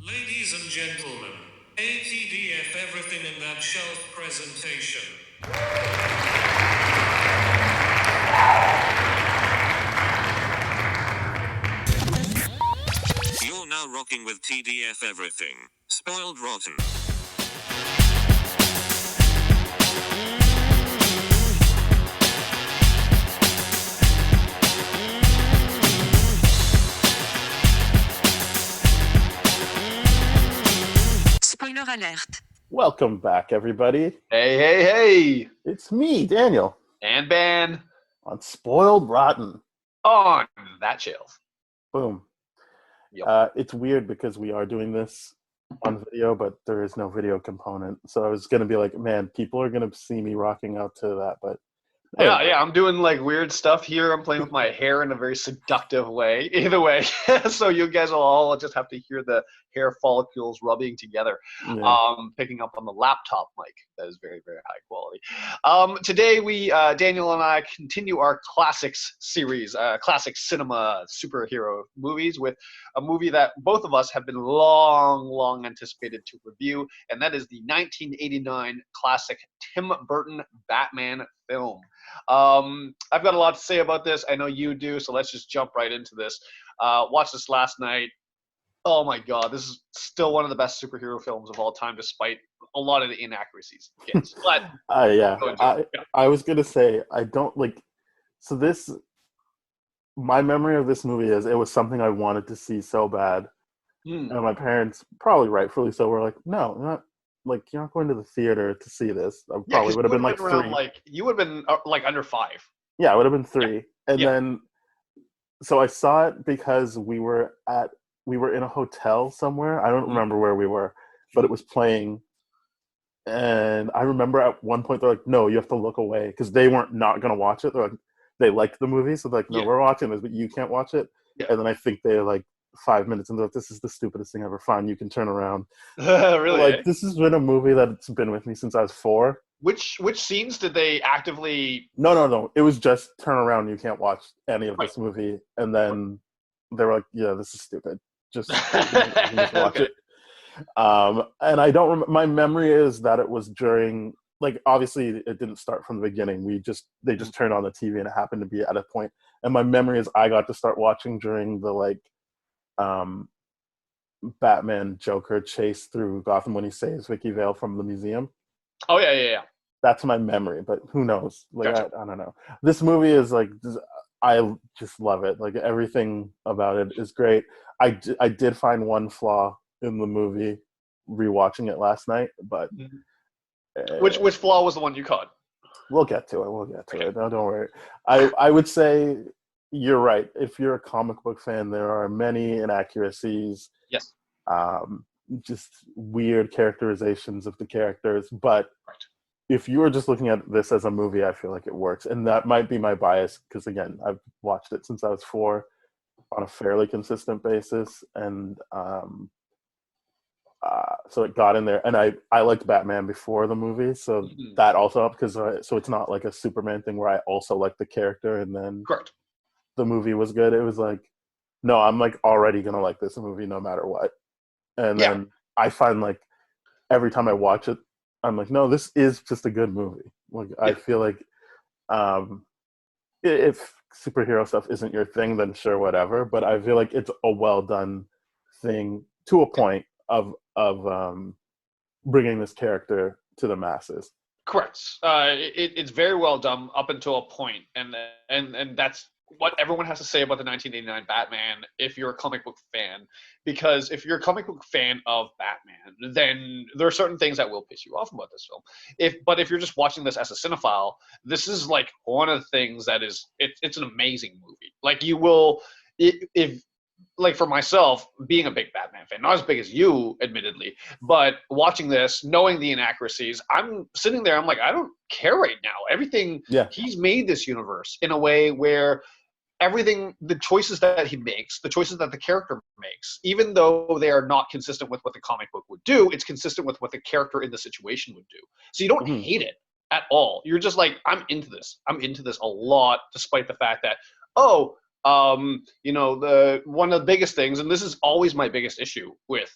Ladies and gentlemen, ATDF everything in that shelf presentation. You're now rocking with TDF everything. Spoiled rotten. Spoiler alert. Welcome back, everybody. Hey. It's me, Daniel, And ban on Spoiled Rotten. on that chills. Boom. Yep. It's weird because we are doing this on video, but there is no video component. So I was going to be like, man, people are going to see me rocking out to that, but Yeah, I'm doing like weird stuff here. I'm playing with my hair in a very seductive way. Either way. So you guys will all just have to hear the hair follicles rubbing together. yeah. Picking up on the laptop mic. That is very, very high quality. Today we, Daniel and I, continue our classics series, classic cinema superhero movies with a movie that both of us have been long anticipated to review, and that is the 1989 classic Tim Burton Batman film. I've got a lot to say about this. I know you do, so let's just jump right into this. Watched this last night. Oh my god, this is still one of the best superhero films of all time, despite a lot of the inaccuracies. Yes, but Yeah. I was going to say, I don't like. So this, my memory of this movie is it was something I wanted to see so bad. And my parents, probably rightfully so, were like, no, not. Like, you're not going to the theater to see this. I probably would have been like around, 3. like you would have been like under 5. Yeah, it would have been 3. And Yeah. then, so I saw it because we were in a hotel somewhere. I don't remember where we were, but it was playing. And I remember at one point they're like, no, you have to look away, because they weren't not going to watch it. They're like, they liked the movie. So they're like, no, Yeah. we're watching this, but you can't watch it. Yeah. And then I think they're like 5 minutes into it, this is the stupidest thing ever. Fine, you can turn around. Really? Like, this has been a movie that's been with me since I was 4. Which scenes did they actively? No. It was just turn around. You can't watch any of Right. this movie. And then they were like, yeah, this is stupid. Just, just watch Okay. it. And I don't remember. My memory is that it was during, like, obviously it didn't start from the beginning. They just turned on the TV and it happened to be at a point. And my memory is I got to start watching during the, like, Batman Joker chase through Gotham when he saves Vicky Vale from the museum. Oh yeah. That's my memory, but who knows? Like, Gotcha. I don't know. This movie is like, I just love it. Like, everything about it is great. I did find one flaw in the movie rewatching it last night, but Which flaw was the one you caught? we'll get to it. No, don't worry. I would say you're right. If you're a comic book fan, there are many inaccuracies. Yes. Just weird characterizations of the characters, but Right. if you were just looking at this as a movie, I feel like it works. And that might be my bias, because again, I've watched it since I was 4 on a fairly consistent basis. And so it got in there. And I liked Batman before the movie. So that also helped, because so it's not like a Superman thing where I also like the character and then Correct. the movie was good. It was like, no, I'm like already going to like this movie no matter what. And then I find, like, every time I watch it, I'm like, no, this is just a good movie. Like, I feel like if superhero stuff isn't your thing, then sure, whatever. But I feel like it's a well done thing to a point of bringing this character to the masses. Correct. It's very well done up until a point, and that's what everyone has to say about the 1989 Batman if you're a comic book fan. Because if you're a comic book fan of Batman, then there are certain things that will piss you off about this film. But if you're just watching this as a cinephile, this is like one of the things that is it's an amazing movie. Like, you will, if like, for myself, being a big Batman fan, not as big as you, admittedly, but watching this, knowing the inaccuracies, I'm sitting there, I'm like, I don't care right now. Everything, he's made this universe in a way where everything, the choices that he makes, the choices that the character makes, even though they are not consistent with what the comic book would do, it's consistent with what the character in the situation would do. So you don't hate it at all. You're just like, I'm into this. I'm into this a lot, despite the fact that, one of the biggest things, and this is always my biggest issue with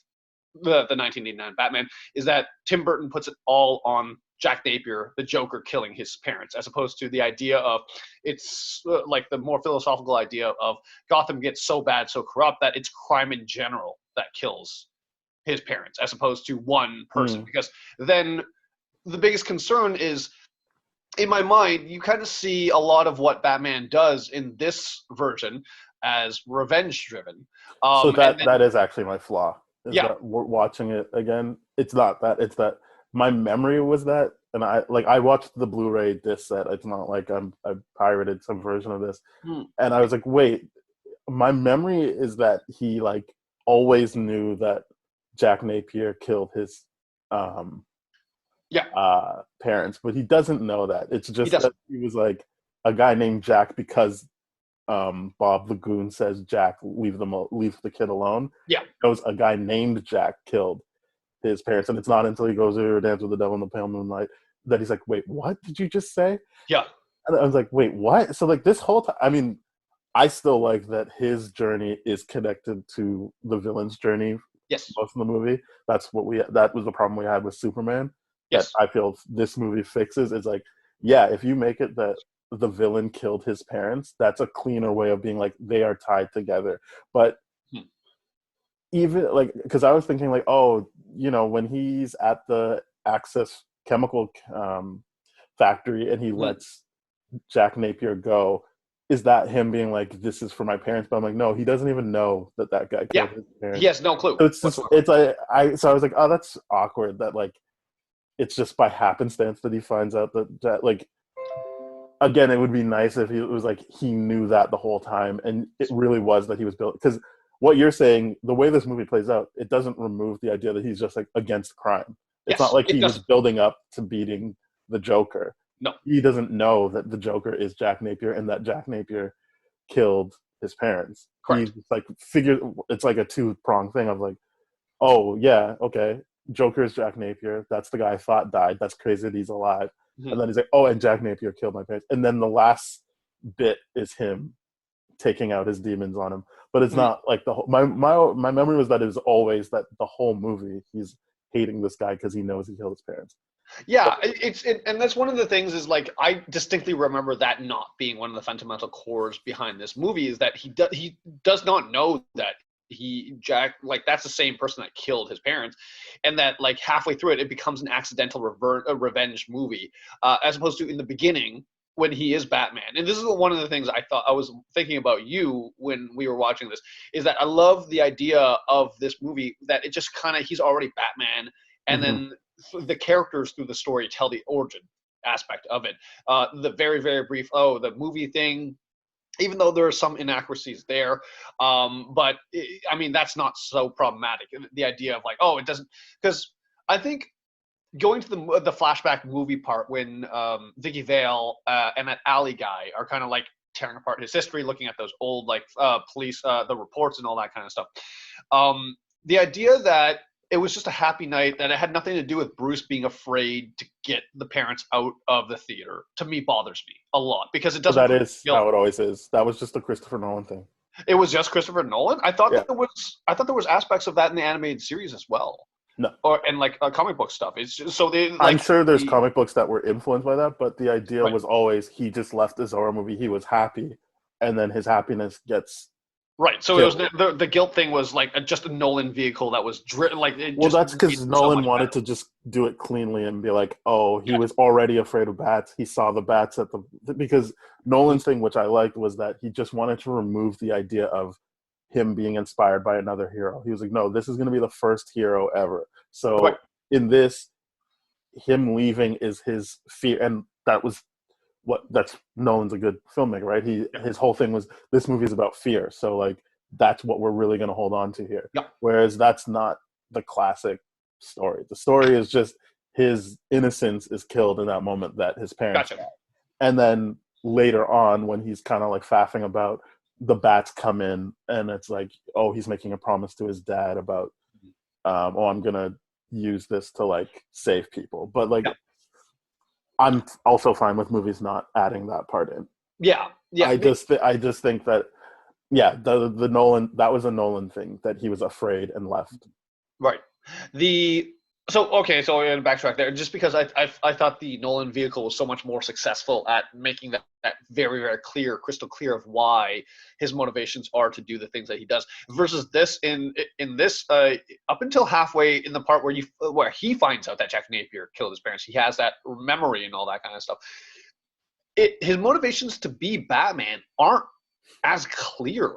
the 1989 Batman, is that Tim Burton puts it all on Jack Napier, the Joker, killing his parents, as opposed to the idea of it's like the more philosophical idea of Gotham gets so bad, so corrupt that it's crime in general that kills his parents, as opposed to one person. Because then the biggest concern is, in my mind, you kind of see a lot of what Batman does in this version as revenge driven. So that is actually my flaw. Yeah. That watching it again, it's not that. It's that my memory was that, and I watched the Blu-ray disc set. It's not like I pirated some version of this, and I was like, wait, my memory is that he like always knew that Jack Napier killed his parents, but he doesn't know that. It's just that he was like a guy named Jack because Bob Lagoon says, Jack, leave the kid alone. Yeah. It was a guy named Jack killed his parents, and it's not until he goes to Dance with the Devil in the Pale Moonlight that he's like, wait, what did you just say? Yeah. And I was like, wait, what? So like this whole time, I mean, I still like that his journey is connected to the villain's journey. Yes. Most of the movie. That was the problem we had with Superman. Yes. That I feel this movie fixes. It's like, yeah, if you make it that the villain killed his parents, that's a cleaner way of being like, they are tied together. But even like, because I was thinking like, oh, you know, when he's at the Access chemical factory and he lets Jack Napier go, is that him being like, this is for my parents? But I'm like, no, he doesn't even know that guy killed his parents. He has no clue. So it's just, it's like, so I was like, oh, that's awkward that like, it's just by happenstance that he finds out that like, again, it would be nice if it was like he knew that the whole time, and it really was that he was built. Because what you're saying, the way this movie plays out, it doesn't remove the idea that he's just like against crime. It's not like he was building up to beating the Joker. No, he doesn't know that the Joker is Jack Napier and that Jack Napier killed his parents. Correct. He's like it's like a two-pronged thing of like, oh yeah, okay, Joker is Jack Napier. That's the guy I thought died. That's crazy that he's alive. And then he's like, oh, and Jack Napier killed my parents. And then the last bit is him taking out his demons on him. But it's not like the whole, my memory was that it was always that the whole movie he's hating this guy because he knows he killed his parents. Yeah, and that's one of the things is like I distinctly remember that not being one of the fundamental cores behind this movie is that he does not know that Jack, like that's the same person that killed his parents, and that like halfway through it becomes an accidental revenge movie, as opposed to in the beginning when he is Batman. And this is one of the things I was thinking about you when we were watching this, is that I love the idea of this movie that it just kind of, he's already Batman, and then the characters through the story tell the origin aspect of it. The very, very brief, the movie thing, even though there are some inaccuracies there, but I mean, that's not so problematic. The idea of like, it doesn't, because I think going to the flashback movie part when Vicky Vale and that alley guy are kind of like tearing apart his history, looking at those old like police, the reports and all that kind of stuff. The idea that it was just a happy night, that it had nothing to do with Bruce being afraid to get the parents out of the theater, to me bothers me a lot, because it doesn't. That is how it always is. That was just the Christopher Nolan thing. It was just Christopher Nolan? I thought there was aspects of that in the animated series as well. No. And like comic book stuff. It's just, so they. Like, I'm sure there's comic books that were influenced by that, but the idea was always he just left the Zorro movie. He was happy, and then his happiness gets. Right, so killed. It was the guilt thing was like just a Nolan vehicle that was that's because Nolan wanted to just do it cleanly and be like, he was already afraid of bats. He saw the bats at because Nolan's thing, which I liked, was that he just wanted to remove the idea of him being inspired by another hero. He was like, no, this is going to be the first hero ever. So in this, him leaving is his fear, and that's Nolan's a good filmmaker, right? His whole thing was, this movie is about fear, so like that's what we're really going to hold on to here. Whereas that's not the classic story. The story is just his innocence is killed in that moment that his parents died. And then later on, when he's kind of like faffing about, the bats come in, and it's like, he's making a promise to his dad about I'm gonna use this to like save people. But like I'm also fine with movies not adding that part in. Yeah. I just think that the Nolan, that was a Nolan thing, that he was afraid and left. Right. So I'm gonna backtrack there, just because I thought the Nolan vehicle was so much more successful at making that very, very clear, crystal clear of why his motivations are to do the things that he does, versus this in this up until halfway in the part where he finds out that Jack Napier killed his parents, he has that memory and all that kind of stuff. His motivations to be Batman aren't as clear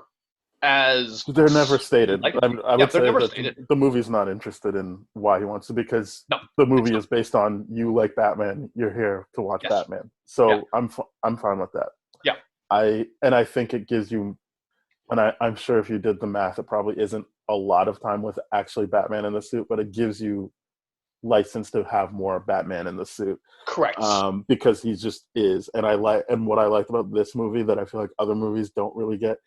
as They're never stated. like. I Yeah, would they're say never that stated. the movie's not interested in why he wants to, because No, the it's movie not. is based on you like Batman. You're here to watch Yes. Batman, Yeah. so I'm fine with that. Yeah. I think it gives you, and I'm sure if you did the math, it probably isn't a lot of time with actually Batman in the suit, but it gives you license to have more Batman in the suit. Correct. Because he just is. And what I liked about this movie that I feel like other movies don't really get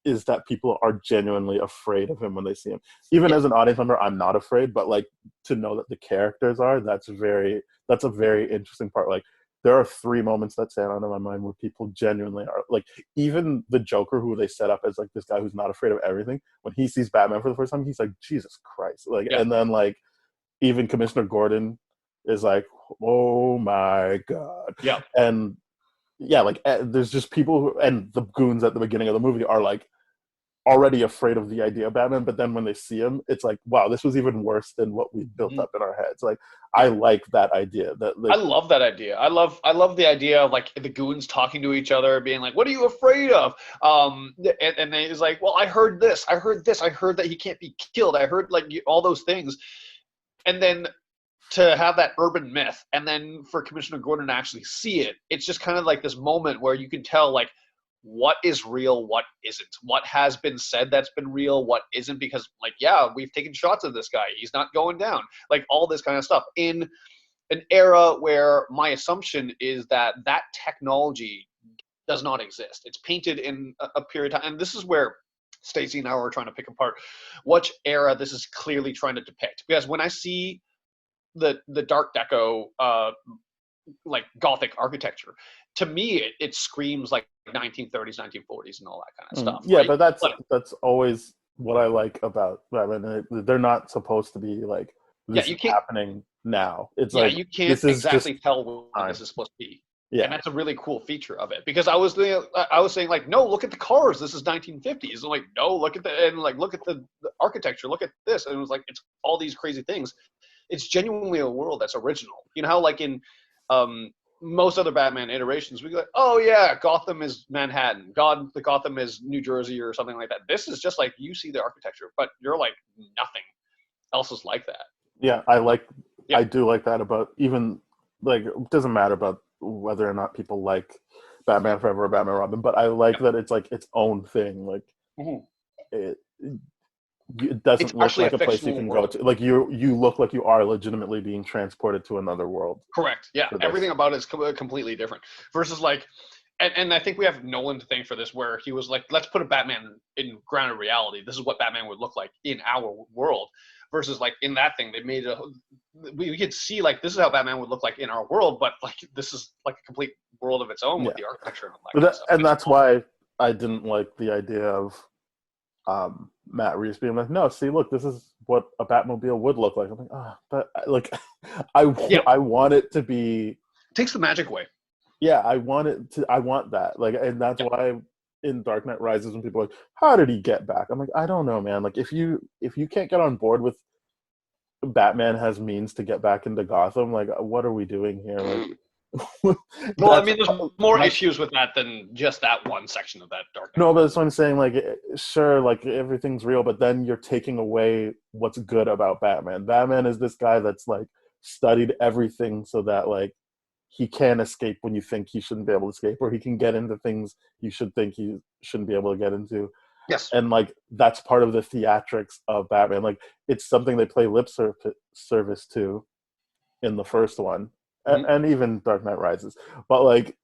is that people are genuinely afraid of him when they see him. Even as an audience member, I'm not afraid, but like to know that the characters are, that's a very interesting part. Like there are 3 moments that stand out in my mind where people genuinely are like, even the Joker, who they set up as like this guy who's not afraid of everything, when he sees Batman for the first time, he's like, Jesus Christ. Like, Yeah. and then like even Commissioner Gordon is like, oh my God. Yeah. And yeah, like there's just people and the goons at the beginning of the movie are like already afraid of the idea of Batman, but then when they see him, it's like, wow, this was even worse than what we built up in our heads. Like, I like that idea. That like, I love that idea. I love the idea of like the goons talking to each other, being like, "What are you afraid of?" And then he's like, "Well, I heard this. I heard this. I heard that he can't be killed. I heard like all those things." And then to have that urban myth, and then for Commissioner Gordon to actually see it, it's just kind of like this moment where you can tell like what is real, what isn't, what has been said that's been real, what isn't, because like, yeah, we've taken shots of this guy, he's not going down, like all this kind of stuff in an era where my assumption is that that technology does not exist. It's painted in a period of time, and this is where Stacey and I were trying to pick apart which era this is clearly trying to depict, because when I see the Dark Deco like Gothic architecture, to me it screams like 1930s, 1940s, and all that kind of stuff. Yeah, right? but that's always what I like about Batman. They're not supposed to be like this you is can't. happening now. It's Yeah, like you can't this is exactly just tell when time. this is supposed to be. Yeah, And that's a really cool feature of it, because I was saying like, no, look at the cars. This is 1950s. I'm like, no, look at the architecture. Look at this. And it was like, it's all these crazy things. It's genuinely a world that's original. You know how like in most other Batman iterations, we go, oh yeah, Gotham is Manhattan. The Gotham is New Jersey or something like that. This is just like, you see the architecture, but you're like, nothing else is like that. yeah. I do like that about, even like, it doesn't matter about whether or not people like Batman Forever or Batman Robin, but I like that it's like its own thing. Like it doesn't It's look actually like a a place you fictional can world. go to. Like you look like you are legitimately being transported to another world. Correct. Yeah, for this. everything about it is completely different. Versus like, and I think we have Nolan to thank for this, where he was like, let's put a Batman in grounded reality. This is what Batman would look like in our world. Versus like in that thing, they made we could see like, this is how Batman would look like in our world, but like this is like a complete world of its own with the architecture and all that kind of stuff. And that's why I didn't like the idea of Matt Reeves being like, no, see, look, this is what a Batmobile would look like. I'm like, but like, I want it to be. It takes the magic away. Yeah, I want that. Like, and that's why in Dark Knight Rises, when people are like, how did he get back? I'm like, I don't know, man. Like, if you can't get on board with Batman has means to get back into Gotham, like, what are we doing here? Like, well, I mean, there's more issues with that than just that one section of that Dark Knight. No, but that's what I'm saying. Like, sure, like everything's real, but then you're taking away what's good about Batman. Batman is this guy that's like studied everything so that like he can escape when you think he shouldn't be able to escape, or he can get into things you should think he shouldn't be able to get into. Yes. And like that's part of the theatrics of Batman. Like it's something they play lip service to in the first one, and even Dark Knight Rises. But like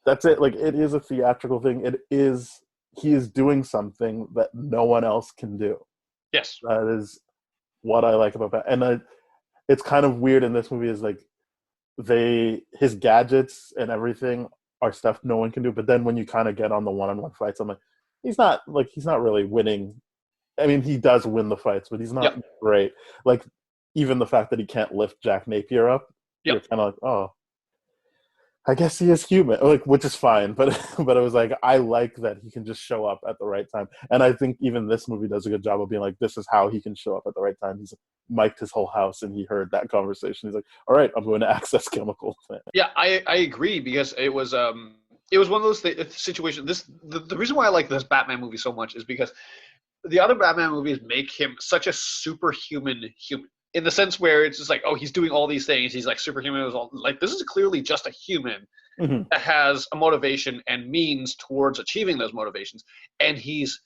that's it. Like it is a theatrical thing. He is doing something that no one else can do. Yes. That is what I like about Batman. And it's kind of weird in this movie is like his gadgets and everything are stuff no one can do. But then when you kind of get on the one-on-one fights, I'm like, he's not really winning I mean, he does win the fights, but he's not Yep. great. Like, even the fact that he can't lift Jack Napier up, you're Yep. kind of like, oh, I guess he is human, like, which is fine. But but it was like, I like that he can just show up at the right time, and I think even this movie does a good job of being like, this is how he can show up at the right time. He's mic'd his whole house, and he heard that conversation. He's like, all right, I'm going to access chemicals. Yeah, I agree because it was one of those situations. The reason why I like this Batman movie so much is because the other Batman movies make him such a superhuman human in the sense where it's just like, oh, he's doing all these things. He's like superhuman. It was all, like, this is clearly just a human Mm-hmm. that has a motivation and means towards achieving those motivations. And he's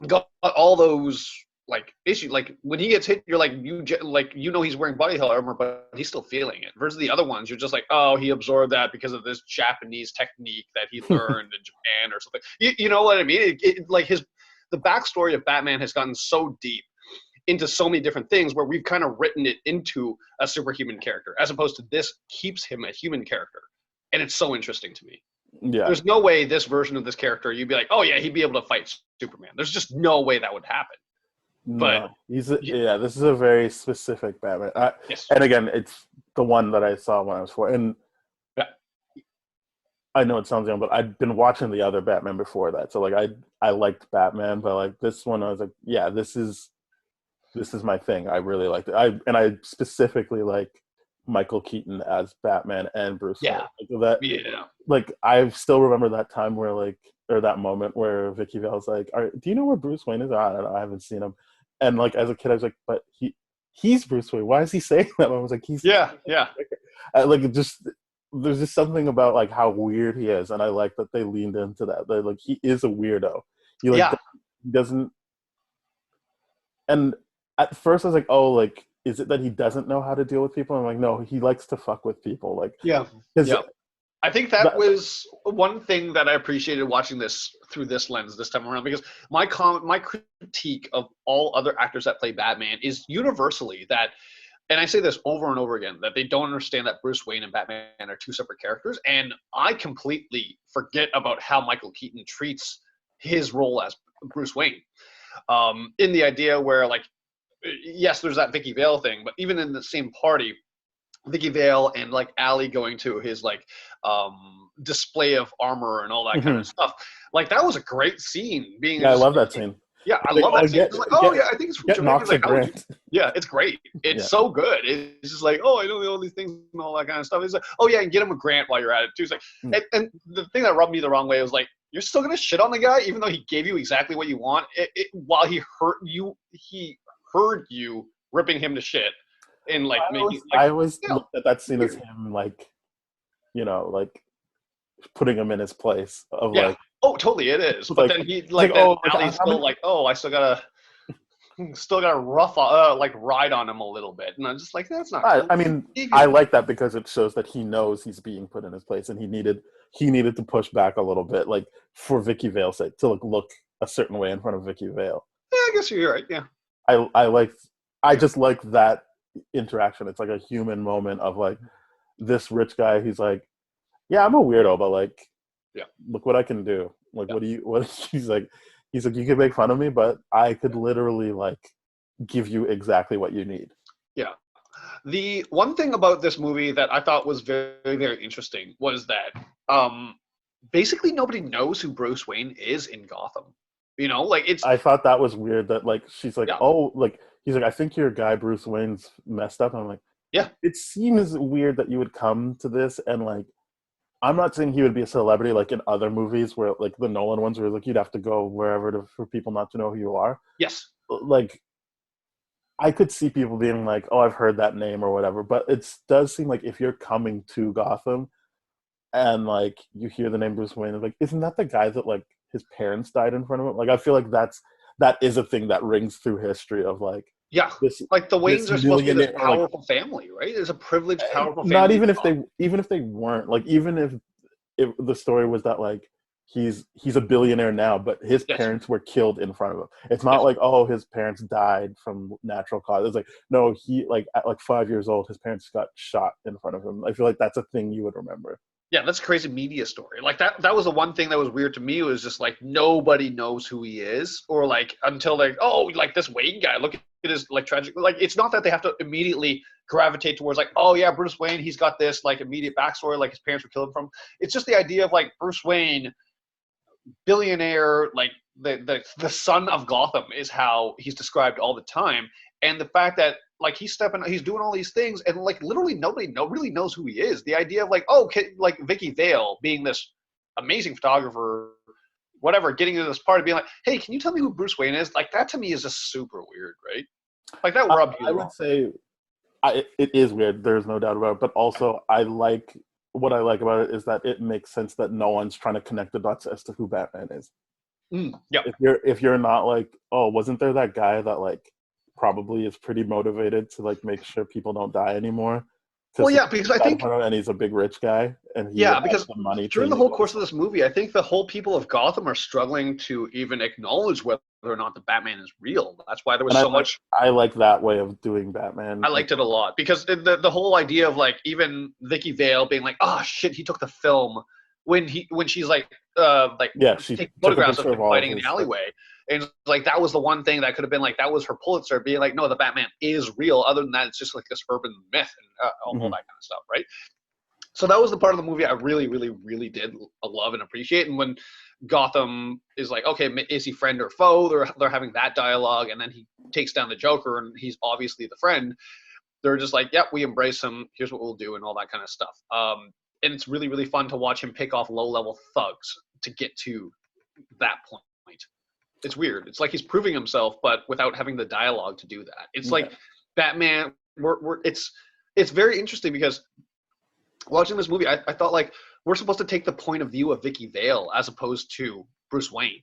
got all those like issues. Like when he gets hit, you're like, you know he's wearing body armor, but he's still feeling it. Versus the other ones, you're just like, oh, he absorbed that because of this Japanese technique that he learned in Japan or something. You know what I mean? Like the backstory of Batman has gotten so deep into so many different things where we've kind of written it into a superhuman character, as opposed to this keeps him a human character. And it's so interesting to me. Yeah, There's no way this version of this character, you'd be like, oh yeah, he'd be able to fight Superman. There's just no way that would happen. But yeah, this is a very specific Batman. yes. And again, it's the one that I saw when I was 4. And Yeah. I know it sounds young, but I'd been watching the other Batman before that. So like I liked Batman, but like this one I was like, yeah, this is my thing. I really liked it. I specifically like Michael Keaton as Batman and Bruce Wayne. Like I still remember that time where like, or that moment where Vicky Vale's like, do you know where Bruce Wayne is? I don't know, I haven't seen him. And like as a kid I was like, but he's Bruce Wayne. Why is he saying that? I was like, yeah. Like just there's just something about like how weird he is, and I like that they leaned into that. They're like, he is a weirdo. He like doesn't. And at first I was like, oh, like, is it that he doesn't know how to deal with people? I'm like, no, he likes to fuck with people. Like, I think that was one thing that I appreciated watching this through this lens this time around, because my critique of all other actors that play Batman is universally that, and I say this over and over again, that they don't understand that Bruce Wayne and Batman are two separate characters. And I completely forget about how Michael Keaton treats his role as Bruce Wayne. In the idea where, like, yes, there's that Vicky Vale thing, but even in the same party, Vicky Vale and like Allie going to his like display of armor and all that kind of stuff. Like that was a great scene. I love that scene. Yeah, I love that scene. It's like, I think it's get Knox like, Grant. Yeah, it's great. It's so good. It's just like, I know all these things and all that kind of stuff. It's like, and get him a grant while you're at it too. It's like, and the thing that rubbed me the wrong way was like, you're still gonna shit on the guy even though he gave you exactly what you want. While he hurt you, he heard you ripping him to shit. And like I always looked at that scene as him like, like putting him in his place of like. Oh, totally, it is. But then he like, Allie's still like, I still gotta ride on him a little bit, and I'm just like, that's not cool. I mean, I like that because it shows that he knows he's being put in his place, and he needed to push back a little bit, like for Vicky Vale's sake, to look a certain way in front of Vicky Vale. Yeah, I guess you're right. Yeah, I just like that interaction. It's like a human moment of like this rich guy. He's like, yeah, I'm a weirdo, but like, look what I can do. Like, he's like, you can make fun of me, but I could literally like give you exactly what you need. Yeah. The one thing about this movie that I thought was very, very interesting was that basically nobody knows who Bruce Wayne is in Gotham. I thought that was weird that like she's like, like he's like, I think your guy Bruce Wayne's messed up. And I'm like, it seems weird that you would come to this, and like, I'm not saying he would be a celebrity like in other movies where like the Nolan ones where like you'd have to go wherever for people not to know who you are. Yes. Like, I could see people being like, oh, I've heard that name or whatever, but it does seem like if you're coming to Gotham and like you hear the name Bruce Wayne, like, isn't that the guy that like his parents died in front of him? Like, I feel like that is a thing that rings through history of like, like the Waynes are supposed to be this powerful family, right? There's a privileged, powerful family. Not even if they weren't, like, even if the story was that like he's a billionaire now, but his parents were killed in front of him. It's not like, oh, his parents died from natural causes. It's like, no, he like at like 5 years old, his parents got shot in front of him. I feel like that's a thing you would remember. Yeah, that's a crazy media story. Like that was the one thing that was weird to me, was just like nobody knows who he is, or like until like, oh, like this Wayne guy, look at his like tragic, like it's not that they have to immediately gravitate towards like, oh yeah, Bruce Wayne, he's got this like immediate backstory, like his parents were killed from. It's just the idea of like Bruce Wayne, billionaire, like the son of Gotham is how he's described all the time. And the fact that like he's doing all these things, and like literally nobody really knows who he is. The idea of like, oh, like Vicky Vale being this amazing photographer, whatever, getting into this party, being like, hey, can you tell me who Bruce Wayne is? Like that to me is just super weird, right? Like that rubbed you I wrong. would say it is weird. There's no doubt about it. But also, what I like about it is that it makes sense that no one's trying to connect the dots as to who Batman is. Yeah. If you're not like, oh, wasn't there that guy that like probably is pretty motivated to like make sure people don't die anymore? Well, yeah, because I think, and he's a big rich guy, and he because the money during the whole course of this movie, I think the whole people of Gotham are struggling to even acknowledge whether or not the Batman is real. That's why there was so much. I like that way of doing Batman. I liked it a lot, because the whole idea of like even Vicky Vale being like, oh shit, he took the film, when she's like she taking took photographs of a him picture fighting in the alleyway. And like that was the one thing that could have been like, that was her Pulitzer, being like, no, the Batman is real. Other than that, it's just like this urban myth and all that kind of stuff, right? So that was the part of the movie I really, really, really did love and appreciate. And when Gotham is like, okay, is he friend or foe? They're having that dialogue, and then he takes down the Joker, and he's obviously the friend. They're just like, yep, we embrace him. Here's what we'll do, and all that kind of stuff. And it's really, really fun to watch him pick off low-level thugs to get to that point. It's weird. It's like he's proving himself, but without having the dialogue to do that. It's like Batman. It's very interesting, because watching this movie, I thought like we're supposed to take the point of view of Vicky Vale as opposed to Bruce Wayne.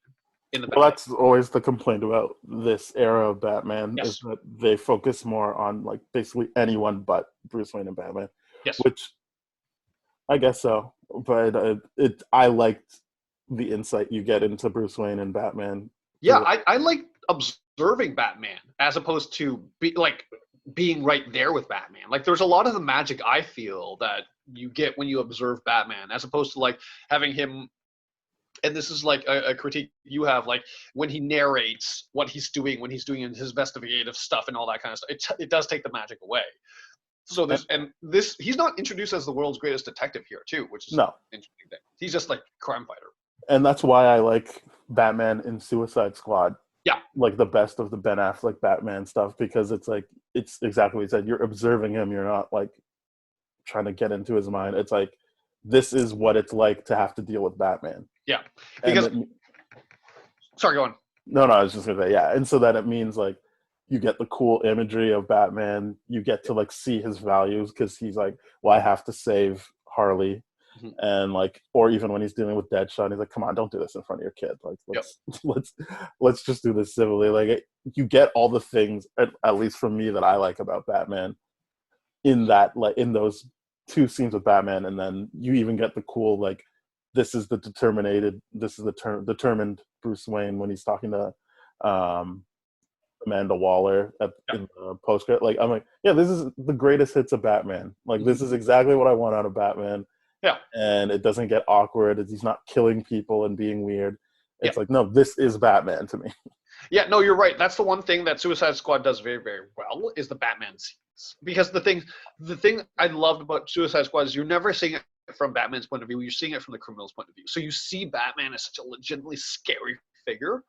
Well, that's always the complaint about this era of Batman, Yes. is that they focus more on like basically anyone but Bruce Wayne and Batman. Yes. Which I guess so, but I liked the insight you get into Bruce Wayne and Batman. Yeah, I like observing Batman as opposed to being right there with Batman. Like there's a lot of the magic I feel that you get when you observe Batman, as opposed to like having him. And this is like a critique you have, like when he narrates what he's doing, when he's doing his investigative stuff and all that kind of stuff, it does take the magic away. So he's not introduced as the world's greatest detective here too, which is an interesting thing. He's just like crime fighter. And that's why I like Batman in Suicide Squad. Yeah. Like the best of the Ben Affleck Batman stuff, because it's like, it's exactly what you said. You're observing him. You're not like trying to get into his mind. It's like, this is what it's like to have to deal with Batman. Yeah. Because sorry, go on. No, I was just gonna say, yeah. And so that it means like you get the cool imagery of Batman. You get to like see his values, because he's like, well, I have to save Harley. And like, or even when he's dealing with Deadshot, he's like, come on, don't do this in front of your kid. Like, let's just do this civilly. Like, you get all the things, at least from me, that I like about Batman in that, like, in those two scenes with Batman. And then you even get the cool, like, this is the determined Bruce Wayne when he's talking to Amanda Waller in the post-credit. Like, I'm like, yeah, this is the greatest hits of Batman. Like, this is exactly what I want out of Batman. Yeah. And it doesn't get awkward. He's not killing people and being weird. It's like, no, this is Batman to me. Yeah, no, you're right. That's the one thing that Suicide Squad does very, very well, is the Batman scenes. Because the thing I loved about Suicide Squad is you're never seeing it from Batman's point of view. You're seeing it from the criminal's point of view. So you see Batman as such a legitimately scary figure,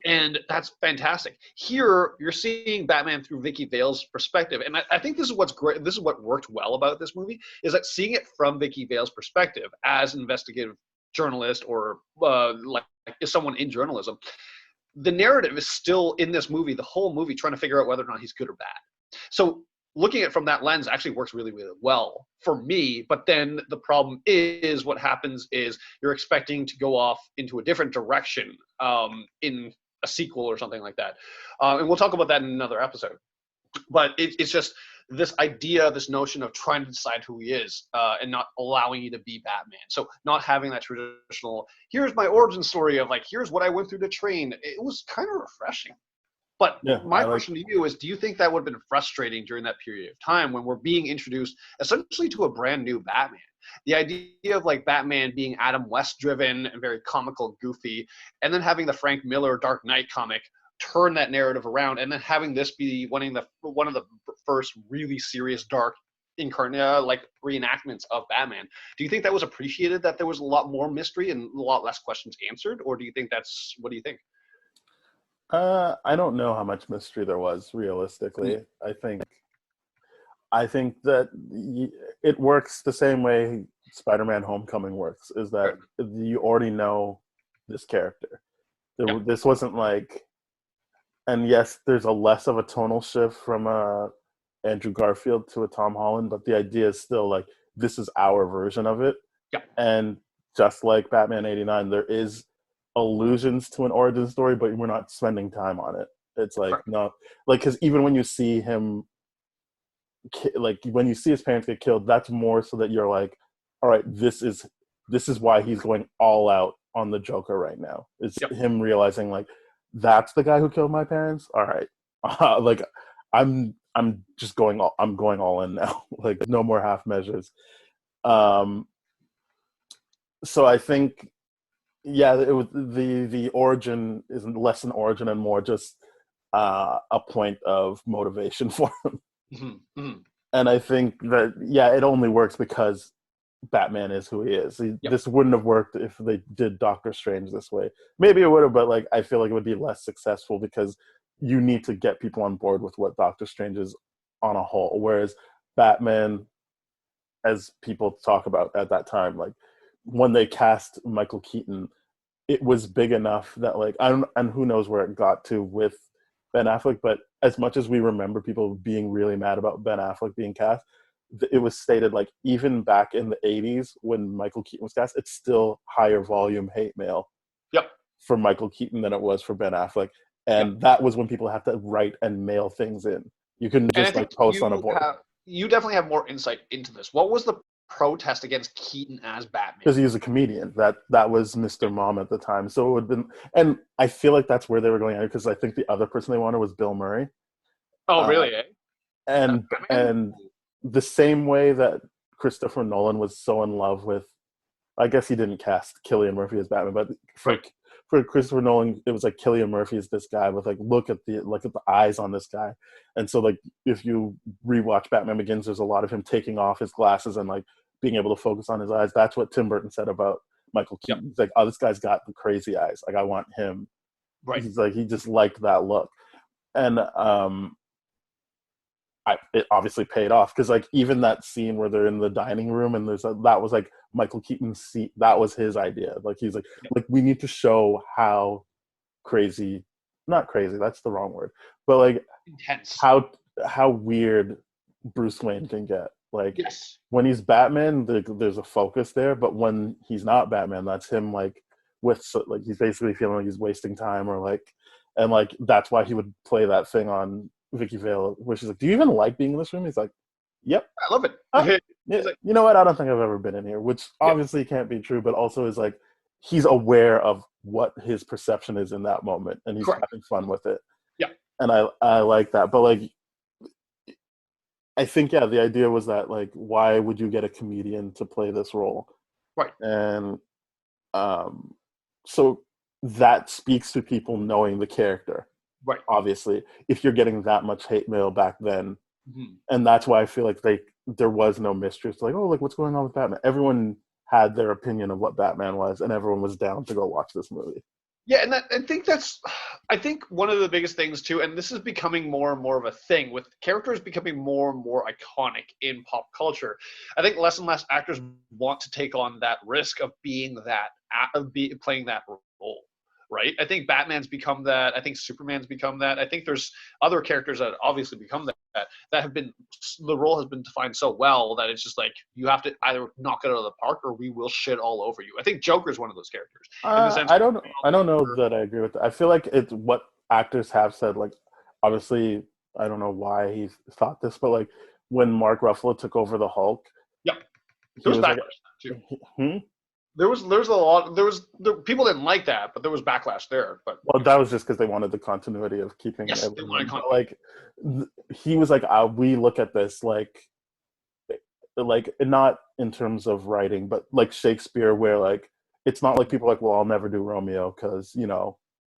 and that's fantastic. Here, you're seeing Batman through Vicky Vale's perspective, and I think this is what's great. This is what worked well about this movie, is that seeing it from Vicky Vale's perspective as an investigative journalist, or like someone in journalism, the narrative is still in this movie, the whole movie, trying to figure out whether or not he's good or bad. So looking at it from that lens actually works really, really well for me. But then the problem is, what happens is you're expecting to go off into a different direction in a sequel or something like that. And we'll talk about that in another episode. But it's just this idea, this notion of trying to decide who he is and not allowing you to be Batman. So not having that traditional, here's my origin story of like, here's what I went through to train. It was kind of refreshing. But Yeah, my question to you is, do you think that would have been frustrating during that period of time when we're being introduced essentially to a brand new Batman? The idea of like Batman being Adam West driven and very comical, goofy, and then having the Frank Miller Dark Knight comic turn that narrative around, and then having this be one of the first really serious dark like reenactments of Batman. Do you think that was appreciated, that there was a lot more mystery and a lot less questions answered, or do you think what do you think? I don't know how much mystery there was realistically. I think that it works the same way Spider-Man: Homecoming works. Is that you already know this character. This wasn't like, and yes, there's a less of a tonal shift from Andrew Garfield to a Tom Holland, but the idea is still like this is our version of it. Yeah. And just like Batman '89, there is allusions to an origin story, but we're not spending time on it. It's like no, like because even when you see him, like when you see his parents get killed, that's more so that you're like, all right, this is why he's going all out on the Joker right now. It's him realizing like that's the guy who killed my parents. All right, like I'm just going all in now. Like no more half measures. So I think, yeah, it was the origin is less an origin and more just a point of motivation for him. Mm-hmm. Mm-hmm. And I think that, yeah, it only works because Batman is who he is. This wouldn't have worked if they did Doctor Strange this way. Maybe it would have, but like I feel like it would be less successful because you need to get people on board with what Doctor Strange is on a whole. Whereas Batman, as people talk about at that time, like when they cast Michael Keaton, it was big enough that like and who knows where it got to with Ben Affleck, but as much as we remember people being really mad about Ben Affleck being cast, it was stated like even back in the 80s when Michael Keaton was cast, it's still higher volume hate mail for Michael Keaton than it was for Ben Affleck. And that was when people had to write and mail things in. You couldn't just like post on a board. You definitely have more insight into this. What was the protest against Keaton as Batman? Because he was a comedian. That was Mr. Mom at the time. So it would have been, and I feel like that's where they were going at, because I think the other person they wanted was Bill Murray. Oh, really? And the same way that Christopher Nolan was so in love with, I guess he didn't cast Cillian Murphy as Batman, but for Christopher Nolan, it was like Cillian Murphy is this guy with like look at the eyes on this guy. And so like if you rewatch Batman Begins, there's a lot of him taking off his glasses and like being able to focus on his eyes. That's what Tim Burton said about Michael Keaton. He's like, oh, this guy's got the crazy eyes. Like I want him. Right. He's like, he just liked that look. And it obviously paid off because like even that scene where they're in the dining room and that was like Michael Keaton's seat. That was his idea. Like he's like we need to show how crazy, not crazy, that's the wrong word, but like intense, how weird Bruce Wayne can get. Like when he's Batman, there's a focus there, but when he's not Batman, that's him like like he's basically feeling like he's wasting time or like, and like that's why he would play that thing on Vicky Vale, where she's like, do you even like being in this room? He's like, yep, I love it. Yeah, like, you know what, I don't think I've ever been in here, which obviously can't be true, but also is like he's aware of what his perception is in that moment and he's having fun with it. And I like that. But like I think the idea was that like why would you get a comedian to play this role? Right. And so that speaks to people knowing the character. Right. Obviously, if you're getting that much hate mail back then, and that's why I feel like there was no mystery. It's like, oh, like what's going on with Batman? Everyone had their opinion of what Batman was, and everyone was down to go watch this movie. Yeah, and I think one of the biggest things too, and this is becoming more and more of a thing with characters becoming more and more iconic in pop culture. I think less and less actors want to take on that risk of being playing that role. Right? I think Batman's become that. I think Superman's become that. I think there's other characters that obviously become that have been, the role has been defined so well that it's just like you have to either knock it out of the park or we will shit all over you. I think Joker's one of those characters. I don't know that I agree with that. I feel like it's what actors have said. Like obviously, I don't know why he thought this, but like when Mark Ruffalo took over the Hulk, it was backwards too. There was a lot. People didn't like that, but there was backlash there. But Well, that was just because they wanted the continuity of keeping yes, they wanted everything. Like he was like, we look at this like not in terms of writing, but like Shakespeare, where like it's not like people are like, well, I'll never do Romeo because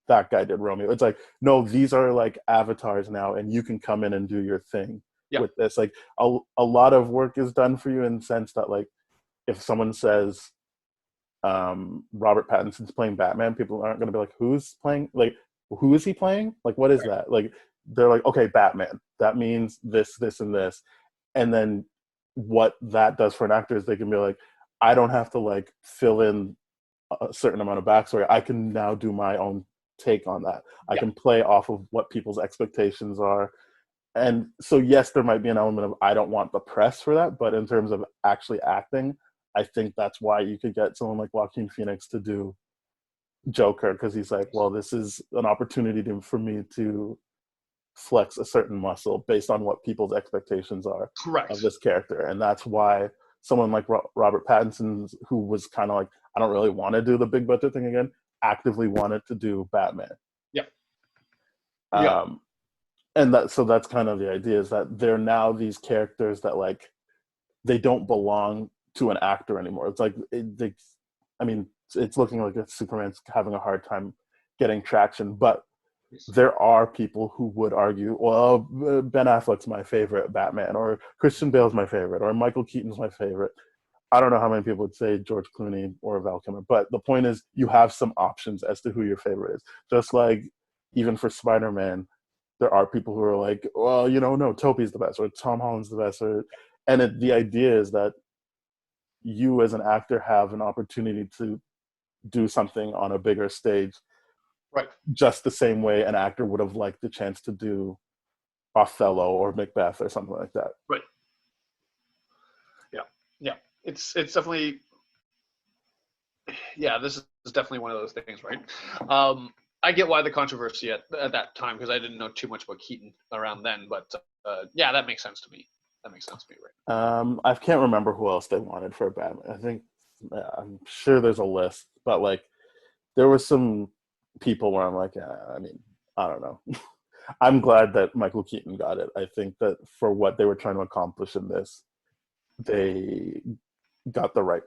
that guy did Romeo. It's like, no, these are like avatars now, and you can come in and do your thing with this. Like a lot of work is done for you in the sense that like if someone says Robert Pattinson's playing Batman, people aren't going to be like, who's playing? Like, who is he playing? Like, what is that? Like, they're like, okay, Batman. That means this, this, and this. And then what that does for an actor is they can be like, I don't have to like fill in a certain amount of backstory. I can now do my own take on that. I can play off of what people's expectations are. And so, yes, there might be an element of I don't want the press for that, but in terms of actually acting, I think that's why you could get someone like Joaquin Phoenix to do Joker, because he's like, well, this is an opportunity for me to flex a certain muscle based on what people's expectations are of this character. And that's why someone like Robert Pattinson, who was kind of like, I don't really want to do the big budget thing again, actively wanted to do Batman. And that's kind of the idea, is that they're now these characters that like they don't belong to an actor anymore. It's like it's looking like Superman's having a hard time getting traction, but there are people who would argue, well, Ben Affleck's my favorite Batman, or Christian Bale's my favorite, or Michael Keaton's my favorite. I don't know how many people would say George Clooney or Val Kilmer, but the point is you have some options as to who your favorite is. Just like even for Spider-Man, there are people who are like, well, no, Tobey's the best, or Tom Holland's the best, and the idea is that you as an actor have an opportunity to do something on a bigger stage, right? Just the same way an actor would have liked the chance to do Othello or Macbeth or something like that. Right. Yeah. It's definitely, this is definitely one of those things, right? I get why the controversy at that time, because I didn't know too much about Keaton around then, but that makes sense to me. Right? I can't remember who else they wanted for Batman. I think I'm sure there's a list, but like there was some people where I'm like, I don't know. I'm glad that Michael Keaton got it. I think that for what they were trying to accomplish in this, they got the right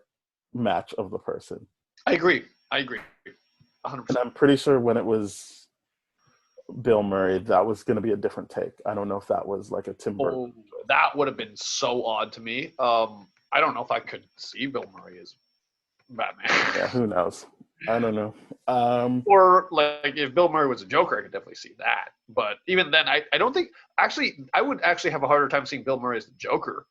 match of the person. I agree. 100%. And I'm pretty sure when it was Bill Murray, that was going to be a different take. I don't know if that was like a Tim Burton. That would have been so odd to me. I don't know if I could see Bill Murray as Batman. Yeah, who knows? I don't know. Or like if Bill Murray was a Joker, I could definitely see that. But even then, I don't think. Actually, I would actually have a harder time seeing Bill Murray as the Joker.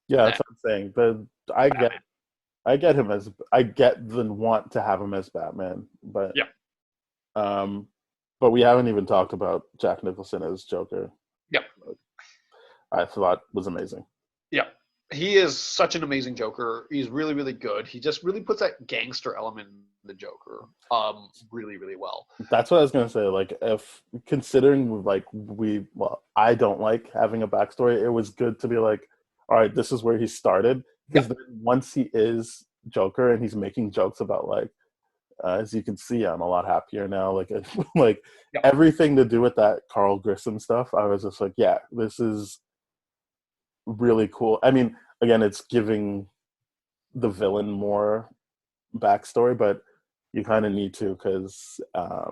Yeah, that's what I'm saying. But I get him as, I get the want to have him as Batman, but but we haven't even talked about Jack Nicholson as Joker. Yep. I thought was amazing. Yeah. He is such an amazing Joker. He's really, really good. He just really puts that gangster element in the Joker really, really well. That's what I was going to say. Like, if considering like I don't like having a backstory, it was good to be like, all right, this is where he started. Because once he is Joker and he's making jokes about like, as you can see, I'm a lot happier now. Like, everything to do with that Carl Grissom stuff, I was just like, yeah, this is really cool. I mean, again, it's giving the villain more backstory, but you kind of need to, because I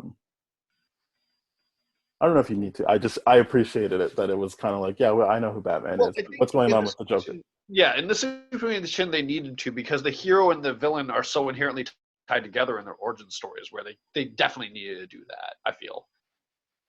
don't know if you need to. I appreciated it that it was kind of like, yeah, well, I know who Batman is. What's going on with the Joker? Yeah, in the situation they needed to, because the hero and the villain are so inherently tied together in their origin stories, where they definitely needed to do that, I feel.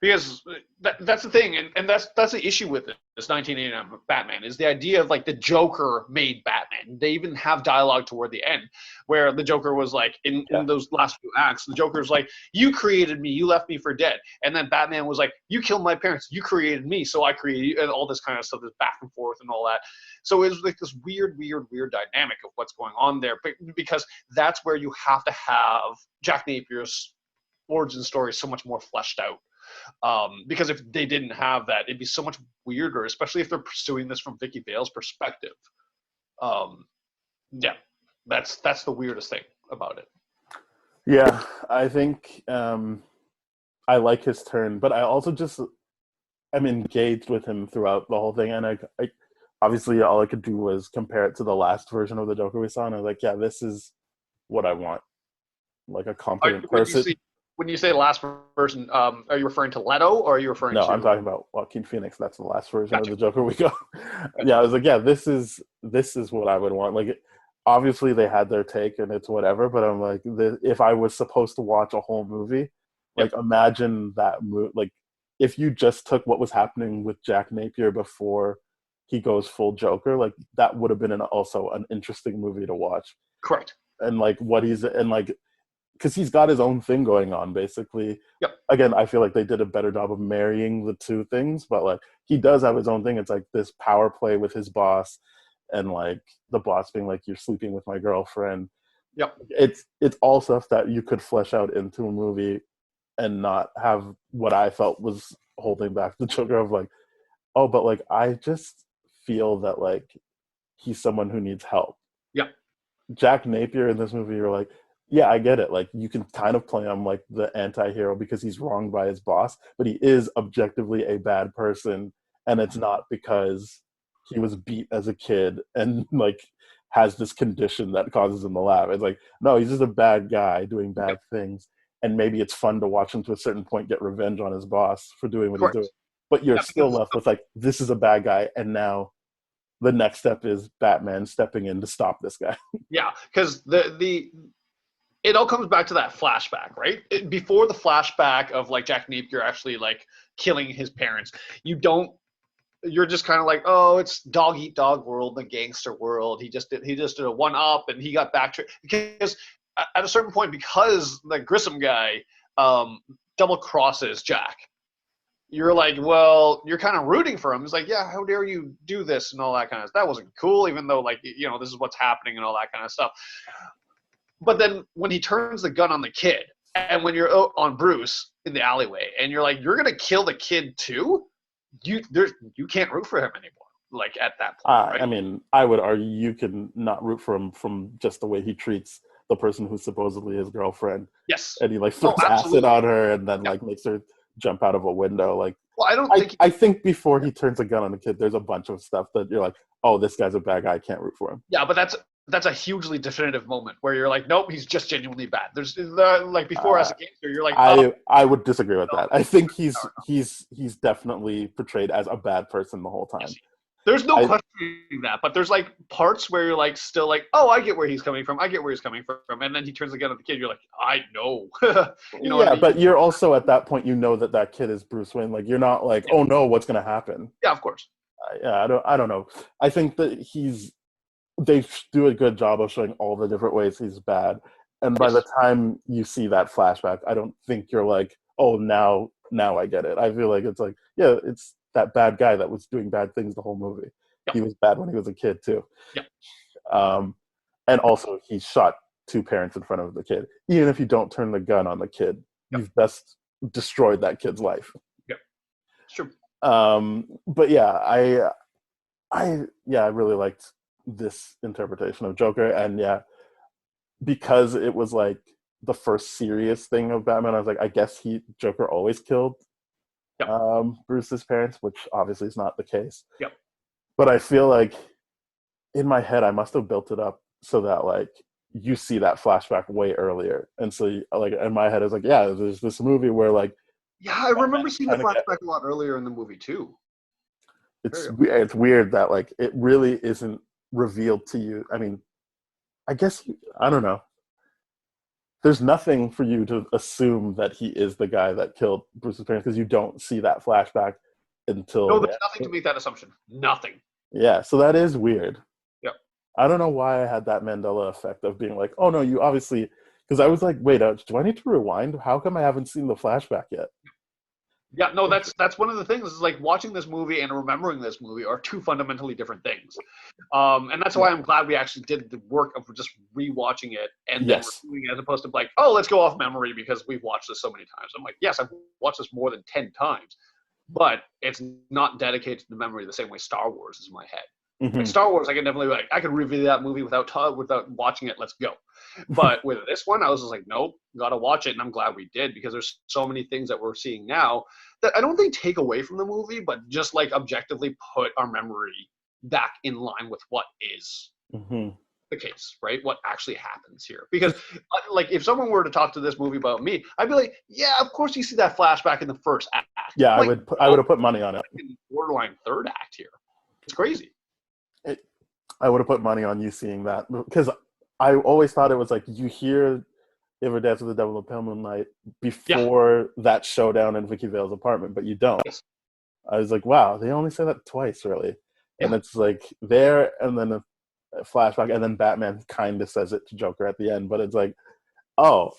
Because that's the thing, and that's the issue with this 1989 Batman, is the idea of like the Joker made Batman. They even have dialogue toward the end where the Joker was like, in those last few acts, the Joker's like, you created me, you left me for dead. And then Batman was like, you killed my parents, you created me, so I created you, and all this kind of stuff, this back and forth and all that. So it was like this weird dynamic of what's going on there, because that's where you have to have Jack Napier's origin story so much more fleshed out. Because if they didn't have that, it'd be so much weirder, especially if they're pursuing this from Vicky Vale's perspective. That's the weirdest thing. about it. Yeah, I think I like his turn, but I also just am engaged with him throughout the whole thing, and I obviously all I could do was compare it to the last version of the Joker we saw, and I was like, yeah, this is what I want, like a competent person. When you say the last person, are you referring to Leto or are you referring No, to? I'm talking about Joaquin Phoenix. That's the last version of Gotcha. the Joker we got. Gotcha. Yeah, I was like, yeah, this is what I would want. Like, obviously they had their take and it's whatever, but I'm like, if I was supposed to watch a whole movie, like imagine that like if you just took what was happening with Jack Napier before he goes full Joker, like that would have been also an interesting movie to watch. Correct. And like what he's and like because he's got his own thing going on basically. Yep. Again, I feel like they did a better job of marrying the two things, but like he does have his own thing. It's like this power play with his boss, and like the boss being like, "You're sleeping with my girlfriend." Yep. It's all stuff that you could flesh out into a movie and not have what I felt was holding back the Joker of like, oh, but like I just feel that like he's someone who needs help. Yep. Jack Napier in this movie, you're like, yeah, I get it. Like you can kind of play him like the anti-hero because he's wronged by his boss, but he is objectively a bad person, and it's not because he was beat as a kid and like has this condition that causes him to laugh. It's like, no, he's just a bad guy doing bad things, and maybe it's fun to watch him to a certain point get revenge on his boss for doing what he's doing. But you're still left with like, this is a bad guy, and now the next step is Batman stepping in to stop this guy. Yeah, because it all comes back to that flashback, right? Before the flashback of like Jack Napier actually like killing his parents, you're just kind of like, oh, it's dog eat dog world, the gangster world. He just did a one up and he got back because at a certain point, because the Grissom guy double crosses Jack, you're like, well, you're kind of rooting for him. It's like, yeah, how dare you do this and all that kind of stuff. That wasn't cool, even though like, you know, this is what's happening and all that kind of stuff. But then when he turns the gun on the kid, and when you're on Bruce in the alleyway, and you're like, you're gonna kill the kid too, you can't root for him anymore. Like at that point, right? I mean, I would argue you can not root for him from just the way he treats the person who's supposedly his girlfriend. Yes, and he like throws acid on her, and then like makes her jump out of a window. Like, well, I think before he turns a gun on the kid, there's a bunch of stuff that you're like, oh, this guy's a bad guy. I can't root for him. Yeah, but that's a hugely definitive moment where you're like, nope, he's just genuinely bad. There's like before as a gangster, you're like, oh, I would disagree with that. I think he's definitely portrayed as a bad person the whole time. Yes. There's no questioning that, but there's like parts where you're like still like, oh, I get where he's coming from. I get where he's coming from, and then he turns the gun at the kid. You're like, I know, you know. Yeah, I mean? But you're also at that point, you know that kid is Bruce Wayne. Like you're not like, oh no, what's gonna happen? Yeah, of course. Yeah, I don't know. I think that they do a good job of showing all the different ways he's bad. And by the time you see that flashback, I don't think you're like, oh, now I get it. I feel like it's like, yeah, it's that bad guy that was doing bad things the whole movie. Yep. He was bad when he was a kid too. Yep. And also he shot two parents in front of the kid. Even if you don't turn the gun on the kid, you've best destroyed that kid's life. Yeah, sure. But yeah, I really liked this interpretation of Joker, and yeah, because it was like the first serious thing of Batman, I was like, I guess Joker always killed Bruce's parents, which obviously is not the case. Yep. But I feel like in my head I must have built it up so that like you see that flashback way earlier, and so like in my head it's like, yeah, there's this movie where like, yeah, I remember seeing the flashback a lot earlier in the movie too. It's weird that like it really isn't revealed to you. I mean, I guess I don't know. There's nothing for you to assume that he is the guy that killed Bruce's parents because you don't see that flashback until. No, there's nothing to make that assumption. Nothing. Yeah, so that is weird. Yep. I don't know why I had that Mandela effect of being like, oh no, you obviously, because I was like, wait, do I need to rewind? How come I haven't seen the flashback yet? Yeah, no, that's one of the things is like watching this movie and remembering this movie are two fundamentally different things. And that's why I'm glad we actually did the work of just rewatching it and then reviewing it as opposed to like, oh, let's go off memory because we've watched this so many times. I'm like, yes, I've watched this more than 10 times, but it's not dedicated to the memory the same way Star Wars is in my head. Mhm. Like Star Wars, I can definitely I could review that movie without watching it. Let's go. But with this one, I was just like, nope, gotta watch it, and I'm glad we did because there's so many things that we're seeing now that I don't think take away from the movie, but just like objectively put our memory back in line with what is Mhm. the case, right? What actually happens here? Because like if someone were to talk to this movie about me, I'd be like, yeah, of course you see that flashback in the first act. Yeah, I'm like, I would have put money on it. in borderline third act here. It's crazy. I would have put money on you seeing that because I always thought it was like you hear "Ever Dance with the Devil in the Pale Moonlight" before that showdown in Vicky Vale's apartment, but you don't. Yes. I was like, wow, they only say that twice, really, and Yeah. it's like there and then a flashback, and then Batman kind of says it to Joker at the end, but it's like, oh,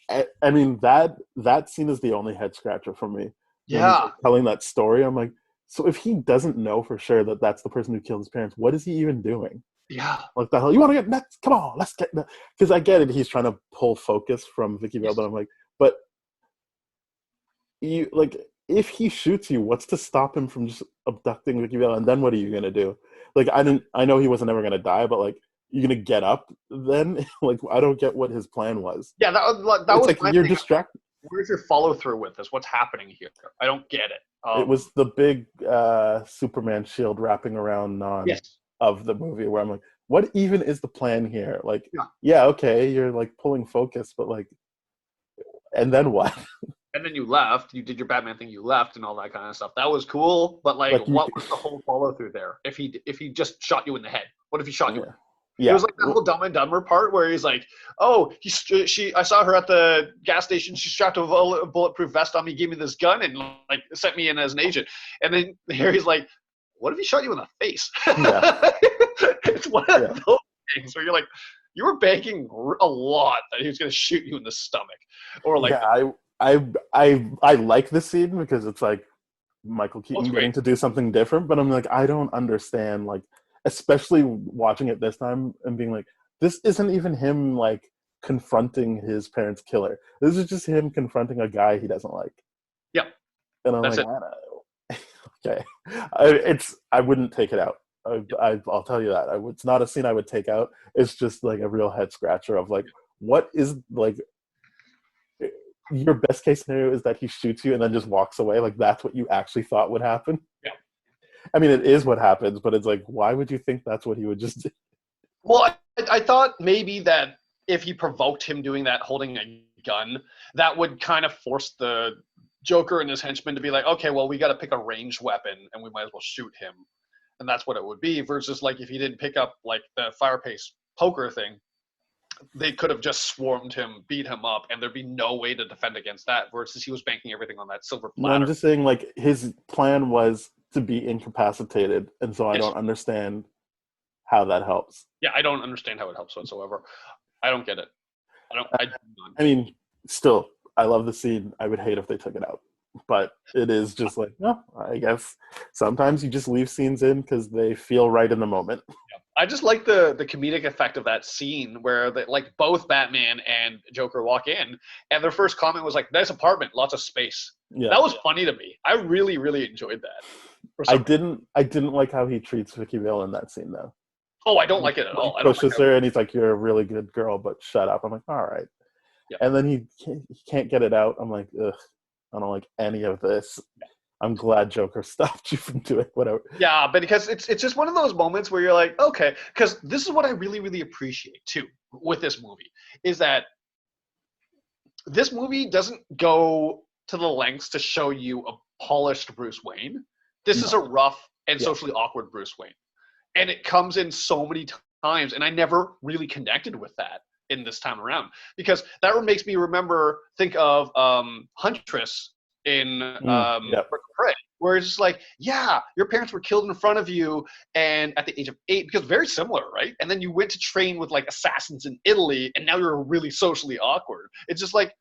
I mean that scene is the only head scratcher for me. When he's, like, telling that story, I'm like, so if he doesn't know for sure that that's the person who killed his parents, what is he even doing? Yeah. Like the hell, you want to get next? Come on, let's get next. Because I get it, he's trying to pull focus from Vicky Vale, but I'm like, but you like if he shoots you, what's to stop him from just abducting Vicky Vale? And then what are you gonna do? Like I know he wasn't ever gonna die, but like you're gonna get up then? Like I don't get what his plan was. Yeah, that It's was like my you're thing. distracted. Where's your follow through with this? What's happening here? I don't get it. It was the big Superman shield wrapping around Non yes. of the movie where I'm like, what even is the plan here? Like, Yeah. yeah, okay, you're like pulling focus, but like, and then what? And then you left. You did your Batman thing. You left and all that kind of stuff. That was cool, but like, what was the whole follow through there? If he just shot you in the head, what if he shot you? Yeah. It was like that whole Dumb and Dumber part where he's like, "Oh, I saw her at the gas station. She strapped a bulletproof vest on me, gave me this gun, and like sent me in as an agent." And then here he's like, "What if he shot you in the face?" Yeah. It's one of those things where you're like, you were banking a lot that he was going to shoot you in the stomach, or like. Yeah, I like this scene because it's like Michael Keaton getting to do something different, but I'm like, I don't understand, like, especially watching it this time and being like, this isn't even him like confronting his parents' killer. This is just him confronting a guy he doesn't like. Yeah, and I'm like, I don't know. Okay, I wouldn't take it out. I'll tell you that. It's not a scene I would take out. It's just like a real head scratcher of like, what is like. Your best case scenario is that he shoots you and then just walks away. Like that's what you actually thought would happen. Yeah. I mean, it is what happens, but it's like, why would you think that's what he would just do? Well, I thought maybe that if he provoked him doing that, holding a gun, that would kind of force the Joker and his henchmen to be like, okay, well, we got to pick a ranged weapon and we might as well shoot him. And that's what it would be versus like if he didn't pick up like the fireplace poker thing, they could have just swarmed him, beat him up, and there'd be no way to defend against that versus he was banking everything on that silver platter. No, I'm just saying, like, his plan was to be incapacitated, and so I don't understand how that helps. Yeah, I don't understand how it helps whatsoever. I don't get it. I mean, still, I love the scene. I would hate if they took it out. But it is just like, no, I guess sometimes you just leave scenes in because they feel right in the moment. Yeah. I just like the comedic effect of that scene where like both Batman and Joker walk in, and their first comment was like, "Nice apartment, lots of space." Yeah. That was funny to me. I really, really enjoyed that. I didn't like how he treats Vicky Vale in that scene though. Oh, I don't like it at all. He pushes her and he's like, "You're a really good girl, but shut up." I'm like, "All right." Yeah. And then he can't get it out. I'm like, ugh, I don't like any of this. Yeah. I'm glad Joker stopped you from doing whatever. Yeah, but because it's just one of those moments where you're like, okay, because this is what I really, really appreciate too with this movie is that this movie doesn't go to the lengths to show you a polished Bruce Wayne. This is a rough and socially awkward Bruce Wayne. And it comes in so many times, and I never really connected with that in this time around because that makes me think of Huntress in Prey, where it's just like, yeah, your parents were killed in front of you and at the age of 8, because very similar, right? And then you went to train with like assassins in Italy and now you're really socially awkward. It's just like,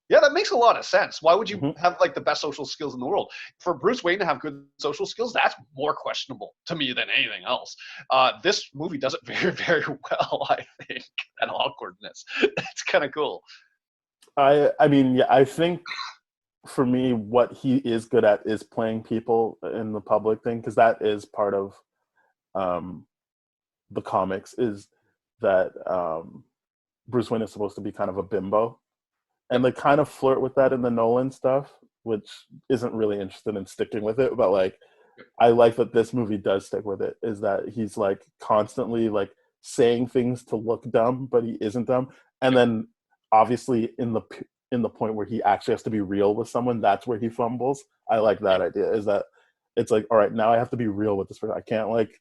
yeah, that makes a lot of sense. Why would you have like the best social skills in the world? For Bruce Wayne to have good social skills, that's more questionable to me than anything else. This movie does it very, very well, I think, that awkwardness. It's kind of cool. I mean, yeah, I think for me, what he is good at is playing people in the public thing, because that is part of the comics is that Bruce Wayne is supposed to be kind of a bimbo, and they kind of flirt with that in the Nolan stuff, which isn't really interested in sticking with it. But like, I like that this movie does stick with it. Is that he's like constantly like saying things to look dumb, but he isn't dumb, and then obviously in the point where he actually has to be real with someone, that's where he fumbles. I like that idea. Is that it's like, all right, now I have to be real with this person. I can't like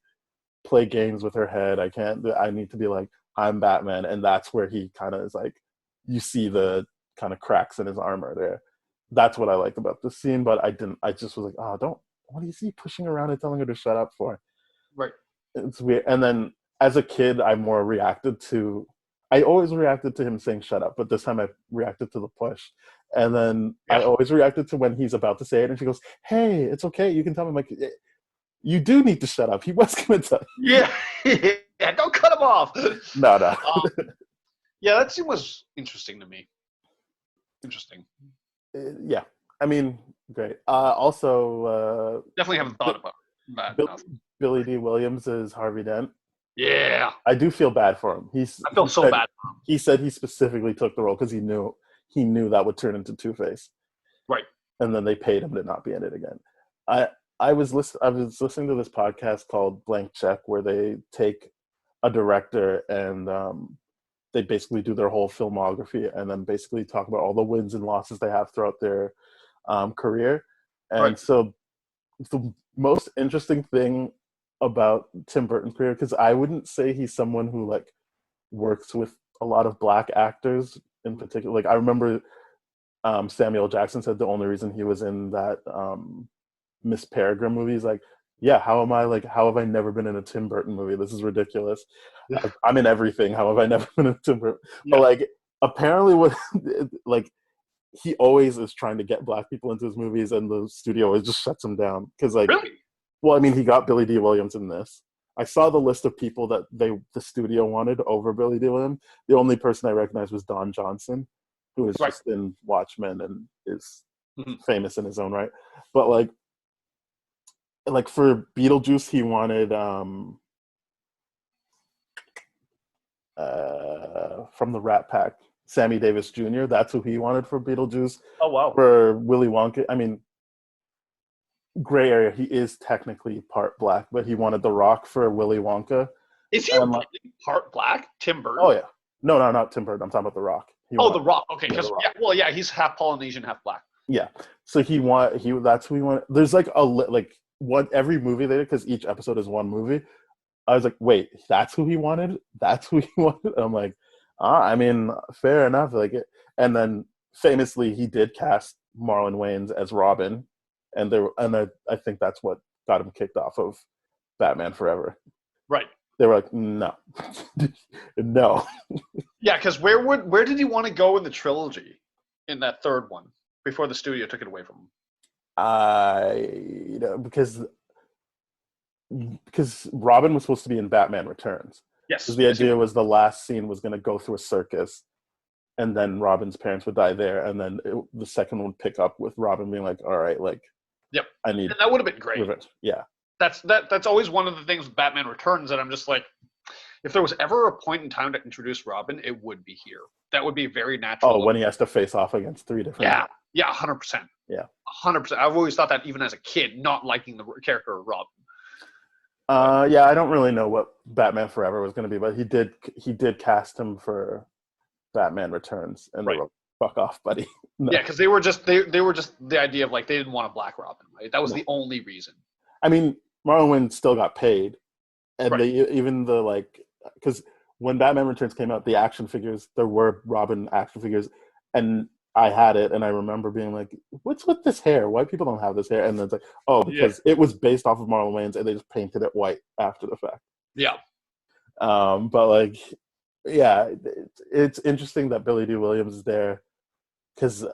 play games with her head. I need to be like, I'm Batman. And that's where he kind of is like, you see the kind of cracks in his armor there. That's what I like about this scene. But I just was like, oh, what is he pushing around and telling her to shut up for? Right. It's weird. And then as a kid, I always reacted to him saying shut up, but this time I reacted to the push. And then I always reacted to when he's about to say it and she goes, hey, it's okay, you can tell me. I'm like, you do need to shut up. He was going to tell you. Yeah, don't cut him off. No. Yeah, that scene was interesting to me. Interesting. Yeah. I mean, great. Also... definitely haven't thought about that. Billy D. Williams is Harvey Dent. Yeah. I do feel bad for him. I feel so bad for him. He said he specifically took the role because he knew that would turn into Two-Face. Right. And then they paid him to not be in it again. I was listening to this podcast called Blank Check where they take a director and they basically do their whole filmography and then basically talk about all the wins and losses they have throughout their career. And so the most interesting thing about Tim Burton's career, because I wouldn't say he's someone who like works with a lot of black actors in particular. Like I remember Samuel Jackson said the only reason he was in that Miss Peregrine movie is like, yeah, how have I never been in a Tim Burton movie? This is ridiculous. Yeah. I'm in everything. How have I never been in a Tim Burton? Yeah. But like apparently what like he always is trying to get black people into his movies and the studio always just shuts him down. Because like really? Well, I mean, he got Billy D. Williams in this. I saw the list of people that the studio wanted over Billy D. Williams. The only person I recognized was Don Johnson, who is just in Watchmen and is famous in his own right. But like for Beetlejuice, he wanted from the Rat Pack, Sammy Davis Jr. That's who he wanted for Beetlejuice. Oh wow! For Willy Wonka, I mean, gray area. He is technically part black, but he wanted The Rock for Willy Wonka. Is he part black? Tim Burton? Oh yeah. No, not Tim Burton. I'm talking about The Rock. The Rock. Okay, because he's half Polynesian, half black. Yeah. So that's who he wanted. There's like every movie they did, because each episode is one movie. I was like, wait, that's who he wanted? That's who he wanted? And I'm like, I mean, fair enough. And then famously, he did cast Marlon Wayans as Robin, and I think that's what got him kicked off of Batman Forever. Right. They were like, no, no. Yeah, because where did he want to go in the trilogy, in that third one, before the studio took it away from him? Because Robin was supposed to be in Batman Returns. Yes. Because the idea was the last scene was going to go through a circus, and then Robin's parents would die there, and then the second one would pick up with Robin being like, all right, like, yep, and that would have been great. Revenge. Yeah. That's always one of the things with Batman Returns that I'm just like, if there was ever a point in time to introduce Robin, it would be here. That would be very natural. Oh, when he has to face off against three different. Yeah, 100%. Yeah, 100%. I've always thought that even as a kid, not liking the character of Robin. Yeah, I don't really know what Batman Forever was going to be, but he did cast him for Batman Returns, and they were fuck off, buddy. No. Yeah, because they were just the idea of like they didn't want a black Robin, right? That was the only reason. I mean, Marlon Wayans still got paid, and because when Batman Returns came out, the action figures, there were Robin action figures, and I had it, and I remember being like, what's with this hair? White people don't have this hair. And then it's like, oh, because it was based off of Marlon Wayans, and they just painted it white after the fact. Yeah. But like, yeah, it's interesting that Billy D. Williams is there, because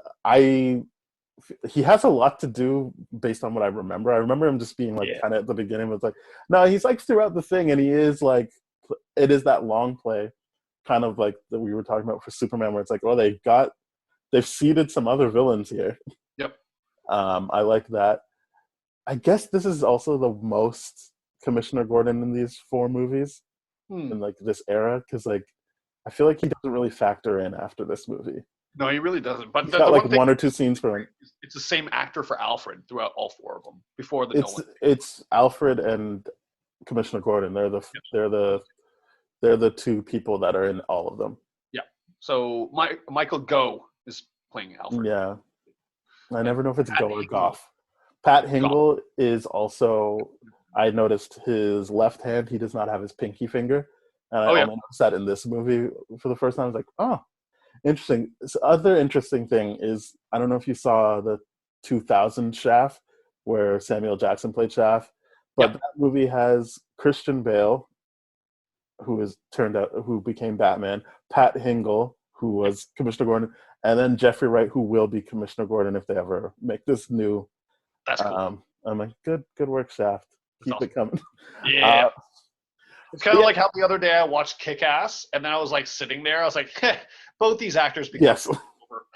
he has a lot to do based on what I remember. I remember him just being like kind of at the beginning was like, no, he's like throughout the thing, and he is like, it is that long play, kind of like that we were talking about for Superman, where it's like, oh, they've seeded some other villains here. Yep. I like that. I guess this is also the most Commissioner Gordon in these four movies. in like this era, because like I feel like he doesn't really factor in after this movie. No, he really doesn't. But He's got the like one thing, one or two scenes for him. it's the same actor for Alfred throughout all four of them before the It's Nolan. it's Alfred and Commissioner Gordon. They're the two people that are in all of them. Yeah. So Michael Gough is playing Alfred. Yeah, I never know if it's Pat Go or Hingle. Goff. Pat Hingle is also. I noticed his left hand. He does not have his pinky finger, and I only noticed that in this movie for the first time. I was like, oh, interesting. So other interesting thing is, I don't know if you saw the 2000 Shaft, where Samuel Jackson played Shaft, but that movie has Christian Bale, who became Batman, Pat Hingle, who was Commissioner Gordon, and then Jeffrey Wright, who will be Commissioner Gordon if they ever make this new. That's cool. I'm like, good work, Shaft. Keep it coming. Yeah. It's kind of like how the other day I watched Kick-Ass, and then I was like sitting there. I was like, both these actors become over.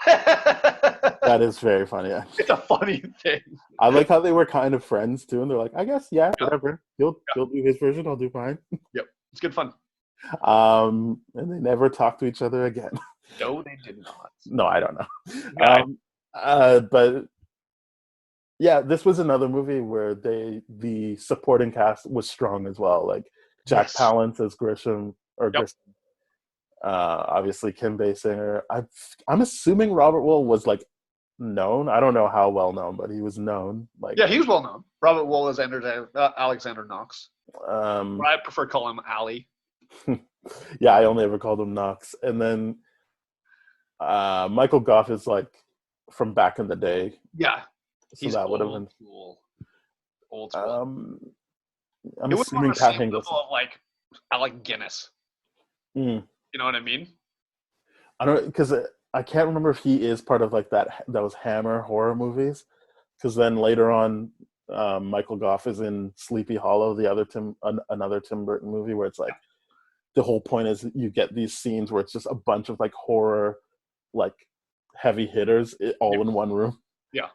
That is very funny. Actually. It's a funny thing. I like how they were kind of friends too, and they're like, I guess, whatever. He'll do his version. I'll do mine. Yep, it's good fun. And they never talked to each other again. No, they did not. No, I don't know. But yeah, this was another movie where the supporting cast was strong as well. Like Jack Palance as Grissom, obviously Kim Basinger. I'm assuming Robert Wuhl was like known. I don't know how well known, but he was known. Like he was well known. Robert Wuhl as Alexander Knox. I prefer to call him Ali. Yeah, I only ever called him Knox. And then Michael Gough is like from back in the day. Yeah. So that would have been cool. Old school. I'm assuming Pat Hingle. Like Alec Guinness. You know what I mean? I don't, because I can't remember if he is part of like those Hammer horror movies. Because then later on, Michael Gough is in Sleepy Hollow, another Tim Burton movie, where it's like the whole point is you get these scenes where it's just a bunch of like horror, like heavy hitters all in one room. Yeah.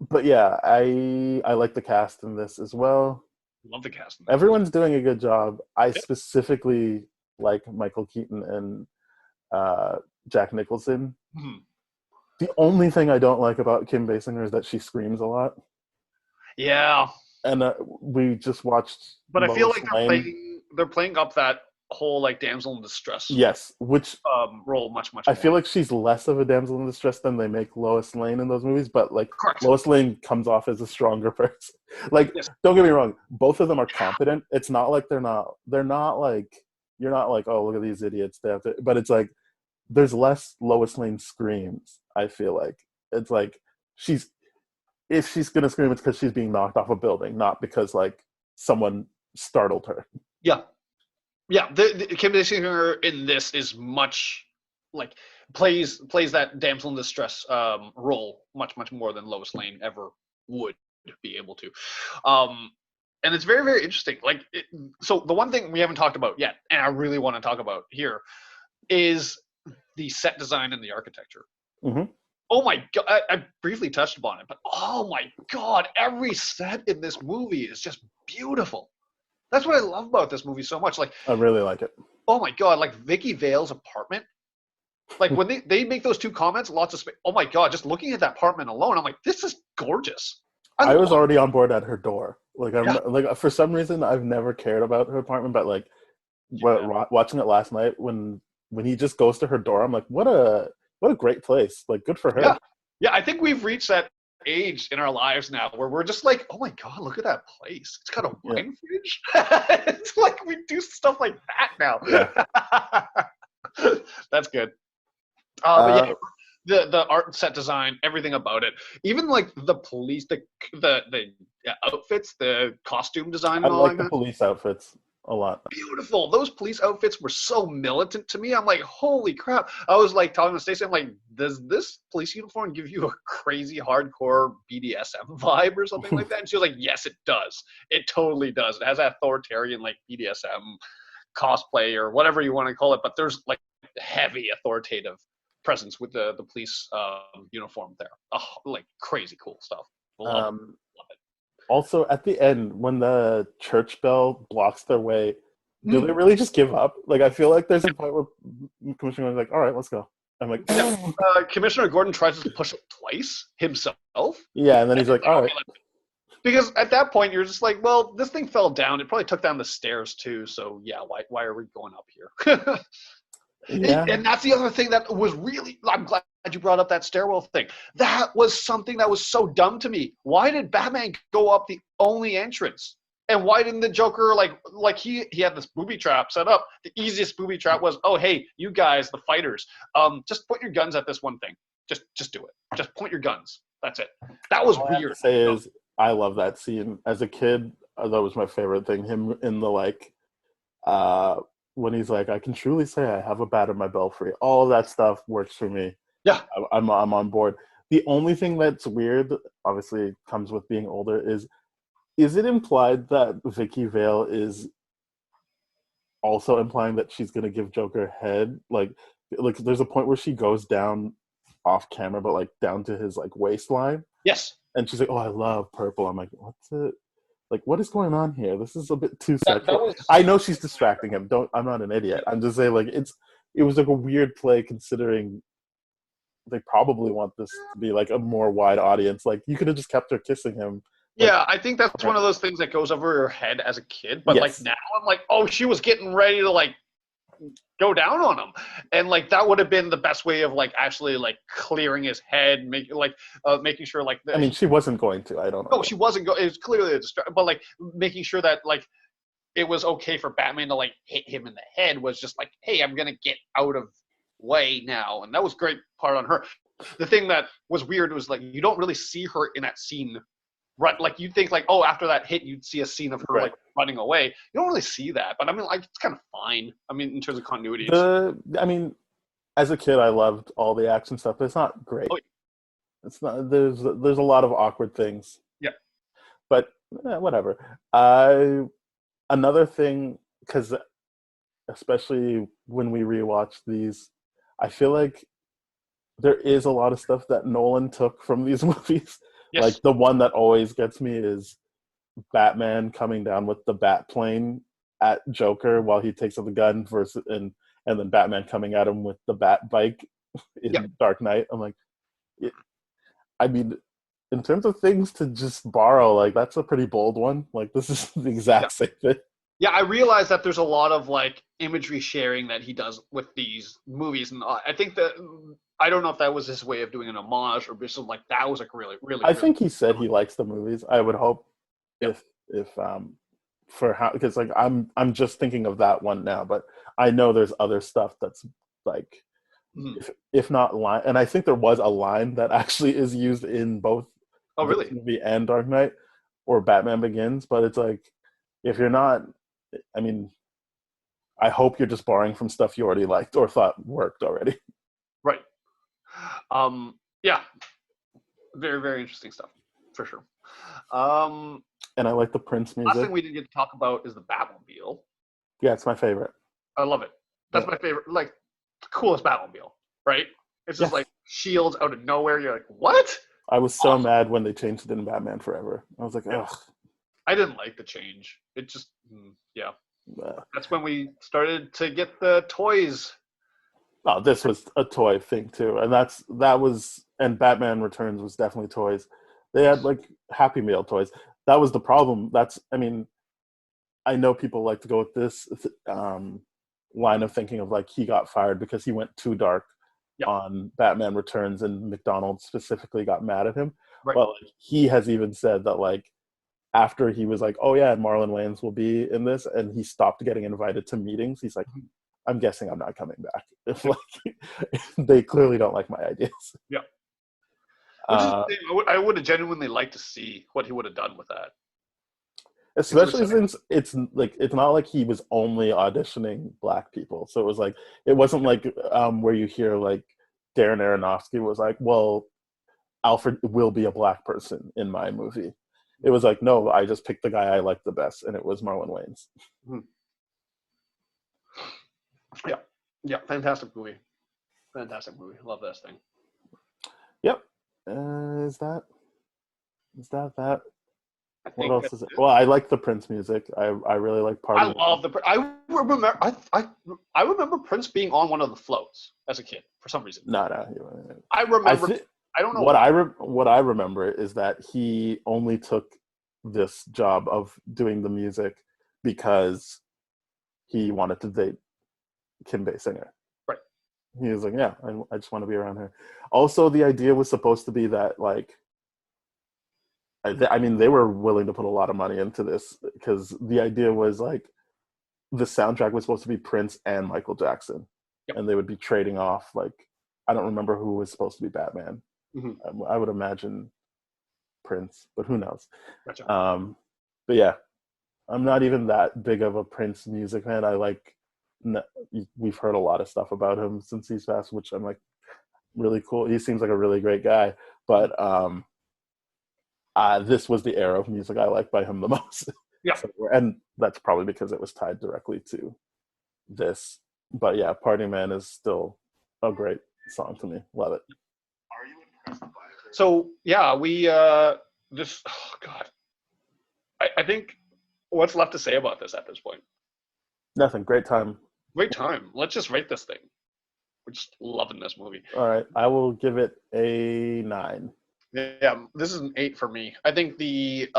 But yeah, I like the cast in this as well. Love the cast. Everyone's doing a good job. I specifically like Michael Keaton and Jack Nicholson. Mm-hmm. The only thing I don't like about Kim Basinger is that she screams a lot. Yeah. And we just watched. But I feel like they're playing up that whole like damsel in distress. Yes, which role much. I feel like she's less of a damsel in distress than they make Lois Lane in those movies. But like Lois Lane comes off as a stronger person. Like, don't get me wrong, both of them are competent. It's not like they're not like, you're not like, oh, look at these idiots. They have to, but it's like there's less Lois Lane screams. I feel like it's like if she's gonna scream, it's because she's being knocked off a building, not because like someone startled her. Yeah. The Kim Basinger in this is much like plays that damsel in distress role much more than Lois Lane ever would be able to, and it's very, very interesting. Like, so the one thing we haven't talked about yet, and I really want to talk about here, is the set design and the architecture. Mm-hmm. Oh my god! I briefly touched upon it, but oh my god, every set in this movie is just beautiful. That's what I love about this movie so much. Like, I really like it. Oh my god! Like Vicky Vale's apartment. Like when they make those two comments, lots of space. Oh my god! Just looking at that apartment alone, I'm like, this is gorgeous. I was already on board at her door. Like, like for some reason, I've never cared about her apartment, but like, watching it last night when he just goes to her door, I'm like, what a great place. Like, good for her. Yeah. I think we've reached that age in our lives now where we're just like, oh my god, look at that place. It's got a wine fridge. It's like we do stuff like that now. Yeah. That's good. But yeah, the art, set design, everything about it, even like the police, the outfits, the costume design. I like the police outfits a lot. Beautiful. Those police outfits were so militant to me. I'm like, holy crap. I was like talking to Stacey, I'm like, does this police uniform give you a crazy hardcore BDSM vibe or something like that? And she was like, yes, it does. It totally does. It has that authoritarian like BDSM cosplay or whatever you want to call it, but there's like heavy authoritative presence with the police uniform there. Oh, like crazy cool stuff. Love it. Also, at the end, when the church bell blocks their way, do they Mm. really just give up? Like, I feel like there's a point where Commissioner was like, "All right, let's go." I'm like, Yeah. Commissioner Gordon tries to push it twice himself. yeah, and then he's like, "All right." Okay, because at that point you're just like, well, this thing fell down. It probably took down the stairs too. So yeah, why are we going up here? Yeah, And that's the other thing that was really. I'm glad you brought up that stairwell thing. That was something that was so dumb to me. Why did Batman go up the only entrance? And why didn't the Joker like he had this booby trap set up? The easiest booby trap was, oh hey, you guys, the fighters, just point your guns at this one thing. Just do it. Just point your guns. That's it. That was all I have weird. to say is, I love that scene. As a kid, that was my favorite thing. Him in the like, when he's like, "I can truly say I have a bat in my belfry." All of that stuff works for me. Yeah. I'm on board. The only thing that's weird, obviously, comes with being older, is it implied that Vicky Vale is also implying that she's gonna give Joker head? Like there's a point where she goes down off camera, but like down to his like waistline, Yes. and she's like, "Oh, I love purple." I'm like, "What's it? Like, what is going on here? This is a bit too That sexual." was. I know she's distracting him. I'm not an idiot. I'm just saying, like, it was like a weird play considering they probably want this to be like a more wide audience. Like, you could have just kept her kissing him. Like, Yeah, I think that's one of those things that goes over your head as a kid. But like yes. now, I'm like, oh, she was getting ready to like go down on him, and like that would have been the best way of like actually like clearing his head, making sure like. I mean, she wasn't going to. I don't know. No, she wasn't going. It was clearly a distraction, but like making sure that like it was okay for Batman to like hit him in the head was just like, hey, I'm gonna get out of way now, and that was a great part on her. The thing that was weird was like you don't really see her in that scene. Right, like you think like, oh, after that hit, you'd see a scene of her Right. like running away. You don't really see that, but I mean, like it's kind of fine. I mean, in terms of continuity. I mean, as a kid, I loved all the action stuff, but it's not great. Oh, It's not. There's a lot of awkward things. yeah. But whatever. Another thing, because especially when we rewatch these, I feel like there is a lot of stuff that Nolan took from these movies. Yes. Like the one that always gets me is Batman coming down with the bat plane at Joker while he takes up the gun and then Batman coming at him with the bat bike in Dark Knight. I'm like, I mean, in terms of things to just borrow, like that's a pretty bold one. Like this is the exact same thing. Yeah, I realize that there's a lot of like imagery sharing that he does with these movies, and I think that I don't know if that was his way of doing an homage or something like that was like really. I think he said he likes the movies. I would hope if for how, because like I'm just thinking of that one now, but I know there's other stuff that's like if not line, and I think there was a line that actually is used in both really movie and Dark Knight or Batman Begins, but it's like if you're not, I mean, I hope you're just borrowing from stuff you already liked or thought worked already. Right. Yeah. Very, very interesting stuff, for sure. And I like the Prince music. Last thing we didn't get to talk about is the Batmobile. Yeah, it's my favorite. I love it. That's my favorite. Like, the coolest Batmobile, right? It's just like shields out of nowhere. You're like, what? I was so mad when they changed it in Batman Forever. I was like, ugh. I didn't like the change. It just, That's when we started to get the toys. Oh, this was a toy thing too, and and Batman Returns was definitely toys. They had like Happy Meal toys. That was the problem. I mean, I know people like to go with this line of thinking of like he got fired because he went too dark on Batman Returns, and McDonald's specifically got mad at him. Right. But like, he has even said that like after he was like, oh yeah, and Marlon Wayans will be in this, and he stopped getting invited to meetings, he's like, I'm guessing I'm not coming back. If like they clearly don't like my ideas. Yeah. I would have genuinely liked to see what he would have done with that. Especially since it's not like he was only auditioning black people. So it was like it wasn't like where you hear like Darren Aronofsky was like, well, Alfred will be a black person in my movie. It was like, no, I just picked the guy I liked the best, and it was Marlon Wayans. Mm-hmm. Yeah, fantastic movie. Love this thing. Yep. Is that? I What think else that's is it? it. Well, I like the Prince music. I really like I Party. love the. I remember Prince being on one of the floats as a kid for some reason. No, no. I I remember. think I don't know why. what I remember is that he only took this job of doing the music because he wanted to date Kim Basinger. Right. He was like, yeah, I just want to be around her. Also, the idea was supposed to be that, like, I mean, they were willing to put a lot of money into this because the idea was like the soundtrack was supposed to be Prince and Michael Jackson, Yep. and they would be trading off. Like, I don't remember who was supposed to be Batman. Mm-hmm. I would imagine Prince, but who knows? Gotcha. But yeah, I'm not even that big of a Prince music fan. I like, we've heard a lot of stuff about him since he's passed, which I'm like, really cool. He seems like a really great guy, but this was the era of music I liked by him the most. Yeah. So, and that's probably because it was tied directly to this. But yeah, Party Man is still a great song to me. Love it. So yeah, we this. Oh God, I think what's left to say about this at this point? Nothing. Great time. Great time. Let's just rate this thing. We're just loving this movie. All right, I will give it a 9. Yeah, this is an 8 for me. I think the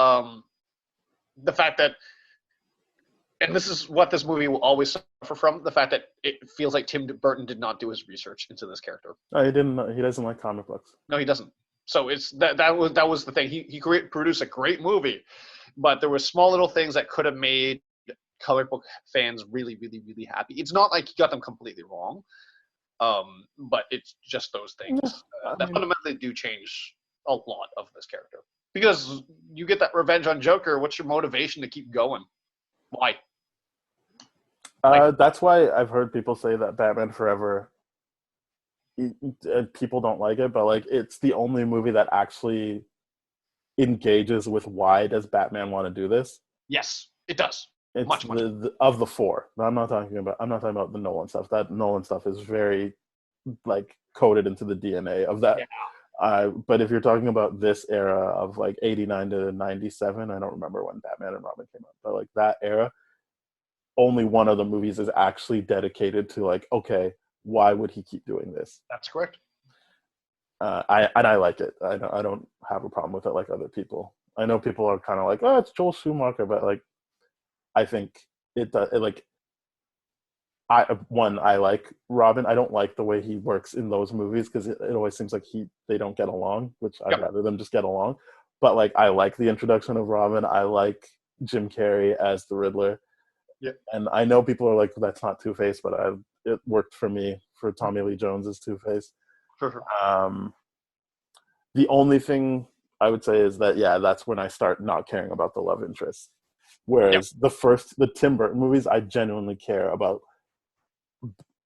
fact that, and this is what this movie will always suffer from, the fact that it feels like Tim Burton did not do his research into this character. Oh, he didn't. He doesn't like comic books. No, he doesn't. So it's that was the thing. He produced a great movie, but there were small little things that could have made comic book fans really, really, really happy. It's not like he got them completely wrong, but it's just those things that fundamentally do change a lot of this character. Because you get that revenge on Joker, what's your motivation to keep going? Why? That's why I've heard people say that Batman Forever, people don't like it, but like it's the only movie that actually engages with why does Batman want to do this. Yes, it does. It's much of the 4. I'm not talking about the Nolan stuff. That Nolan stuff is very like coded into the DNA of that. Yeah. But if you're talking about this era of like 89 to 97, I don't remember when Batman and Robin came out, but like that era, only one of the movies is actually dedicated to like, okay, why would he keep doing this? That's correct. I like it. I don't have a problem with it like other people. I know people are kind of like, oh, it's Joel Schumacher, but like, I think it does. Like, I like Robin. I don't like the way he works in those movies because it always seems like they don't get along, which I'd rather them just get along. But like, I like the introduction of Robin. I like Jim Carrey as the Riddler. Yeah. And I know people are like, that's not Two-Face, but it worked for me for Tommy Lee Jones as Two-Face. Sure. The only thing I would say is that, yeah, that's when I start not caring about the love interest. Whereas the Tim Burton movies, I genuinely care about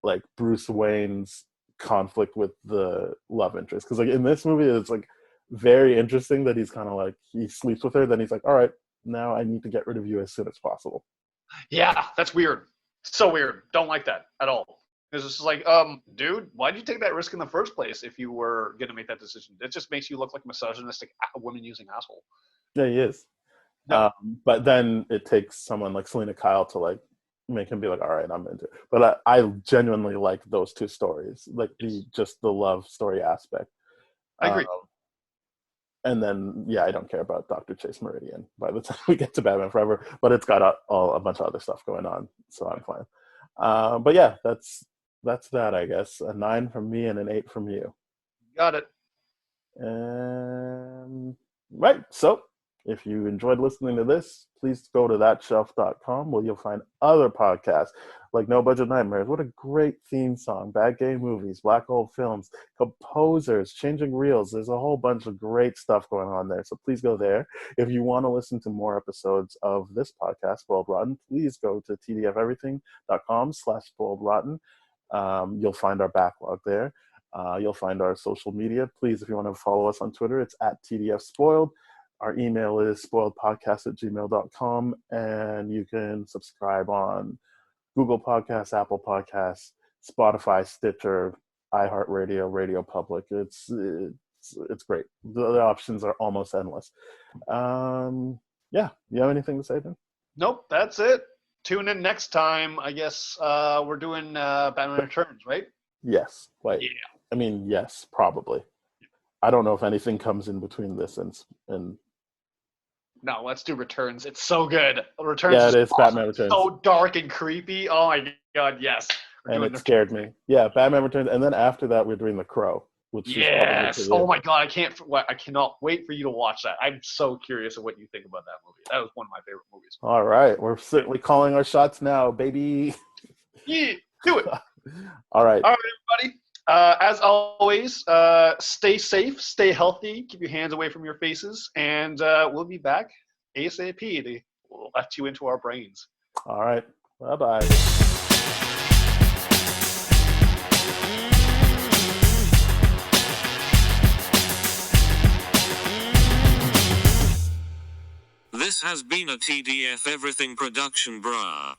like Bruce Wayne's conflict with the love interest. Because like in this movie, it's like very interesting that he's kind of like, he sleeps with her, then he's like, all right, now I need to get rid of you as soon as possible. Yeah, that's weird. So weird. Don't like that at all. It's just like, dude, why did you take that risk in the first place if you were going to make that decision? It just makes you look like a misogynistic woman-using asshole. Yeah, he is. No. But then it takes someone like Selena Kyle to like make him be like, all right, I'm into it. But I genuinely like those two stories, like just the love story aspect. I agree. And then, yeah, I don't care about Dr. Chase Meridian by the time we get to Batman Forever, but it's got a bunch of other stuff going on, so I'm fine. But yeah, that's that, I guess. A 9 from me and an 8 from you. Got it. Right, so if you enjoyed listening to this, please go to thatshelf.com where you'll find other podcasts like No Budget Nightmares. What a great theme song. Bad Gay Movies, Black Hole Films, Composers, Changing Reels. There's a whole bunch of great stuff going on there. So please go there. If you want to listen to more episodes of this podcast, Spoiled Rotten, please go to tdferything.com/spoiledrotten. You'll find our backlog there. You'll find our social media. Please, if you want to follow us on Twitter, it's at TDFSpoiled. Our email is spoiledpodcast@gmail.com, and you can subscribe on Google Podcasts, Apple Podcasts, Spotify, Stitcher, iHeartRadio, Radio Public. It's great. The options are almost endless. Yeah. You have anything to say, then? Nope, that's it. Tune in next time. I guess we're doing Batman Returns, right? Yes. Wait. Yeah. I mean, yes, probably. I don't know if anything comes in between this and No, let's do Returns. It's so good. Returns yeah, is it is awesome. Batman Returns. So dark and creepy. Oh my god, yes. And it scared me. Yeah, Batman Returns, and then after that, we're doing The Crow, which is yes. Oh my god, I cannot wait for you to watch that. I'm so curious of what you think about that movie. That was one of my favorite movies. All right, we're certainly calling our shots now, baby. Yeah, do it. All right, everybody. As always, stay safe, stay healthy, keep your hands away from your faces, and we'll be back ASAP to let you into our brains. All right, bye-bye. This has been a TDF Everything production, brah.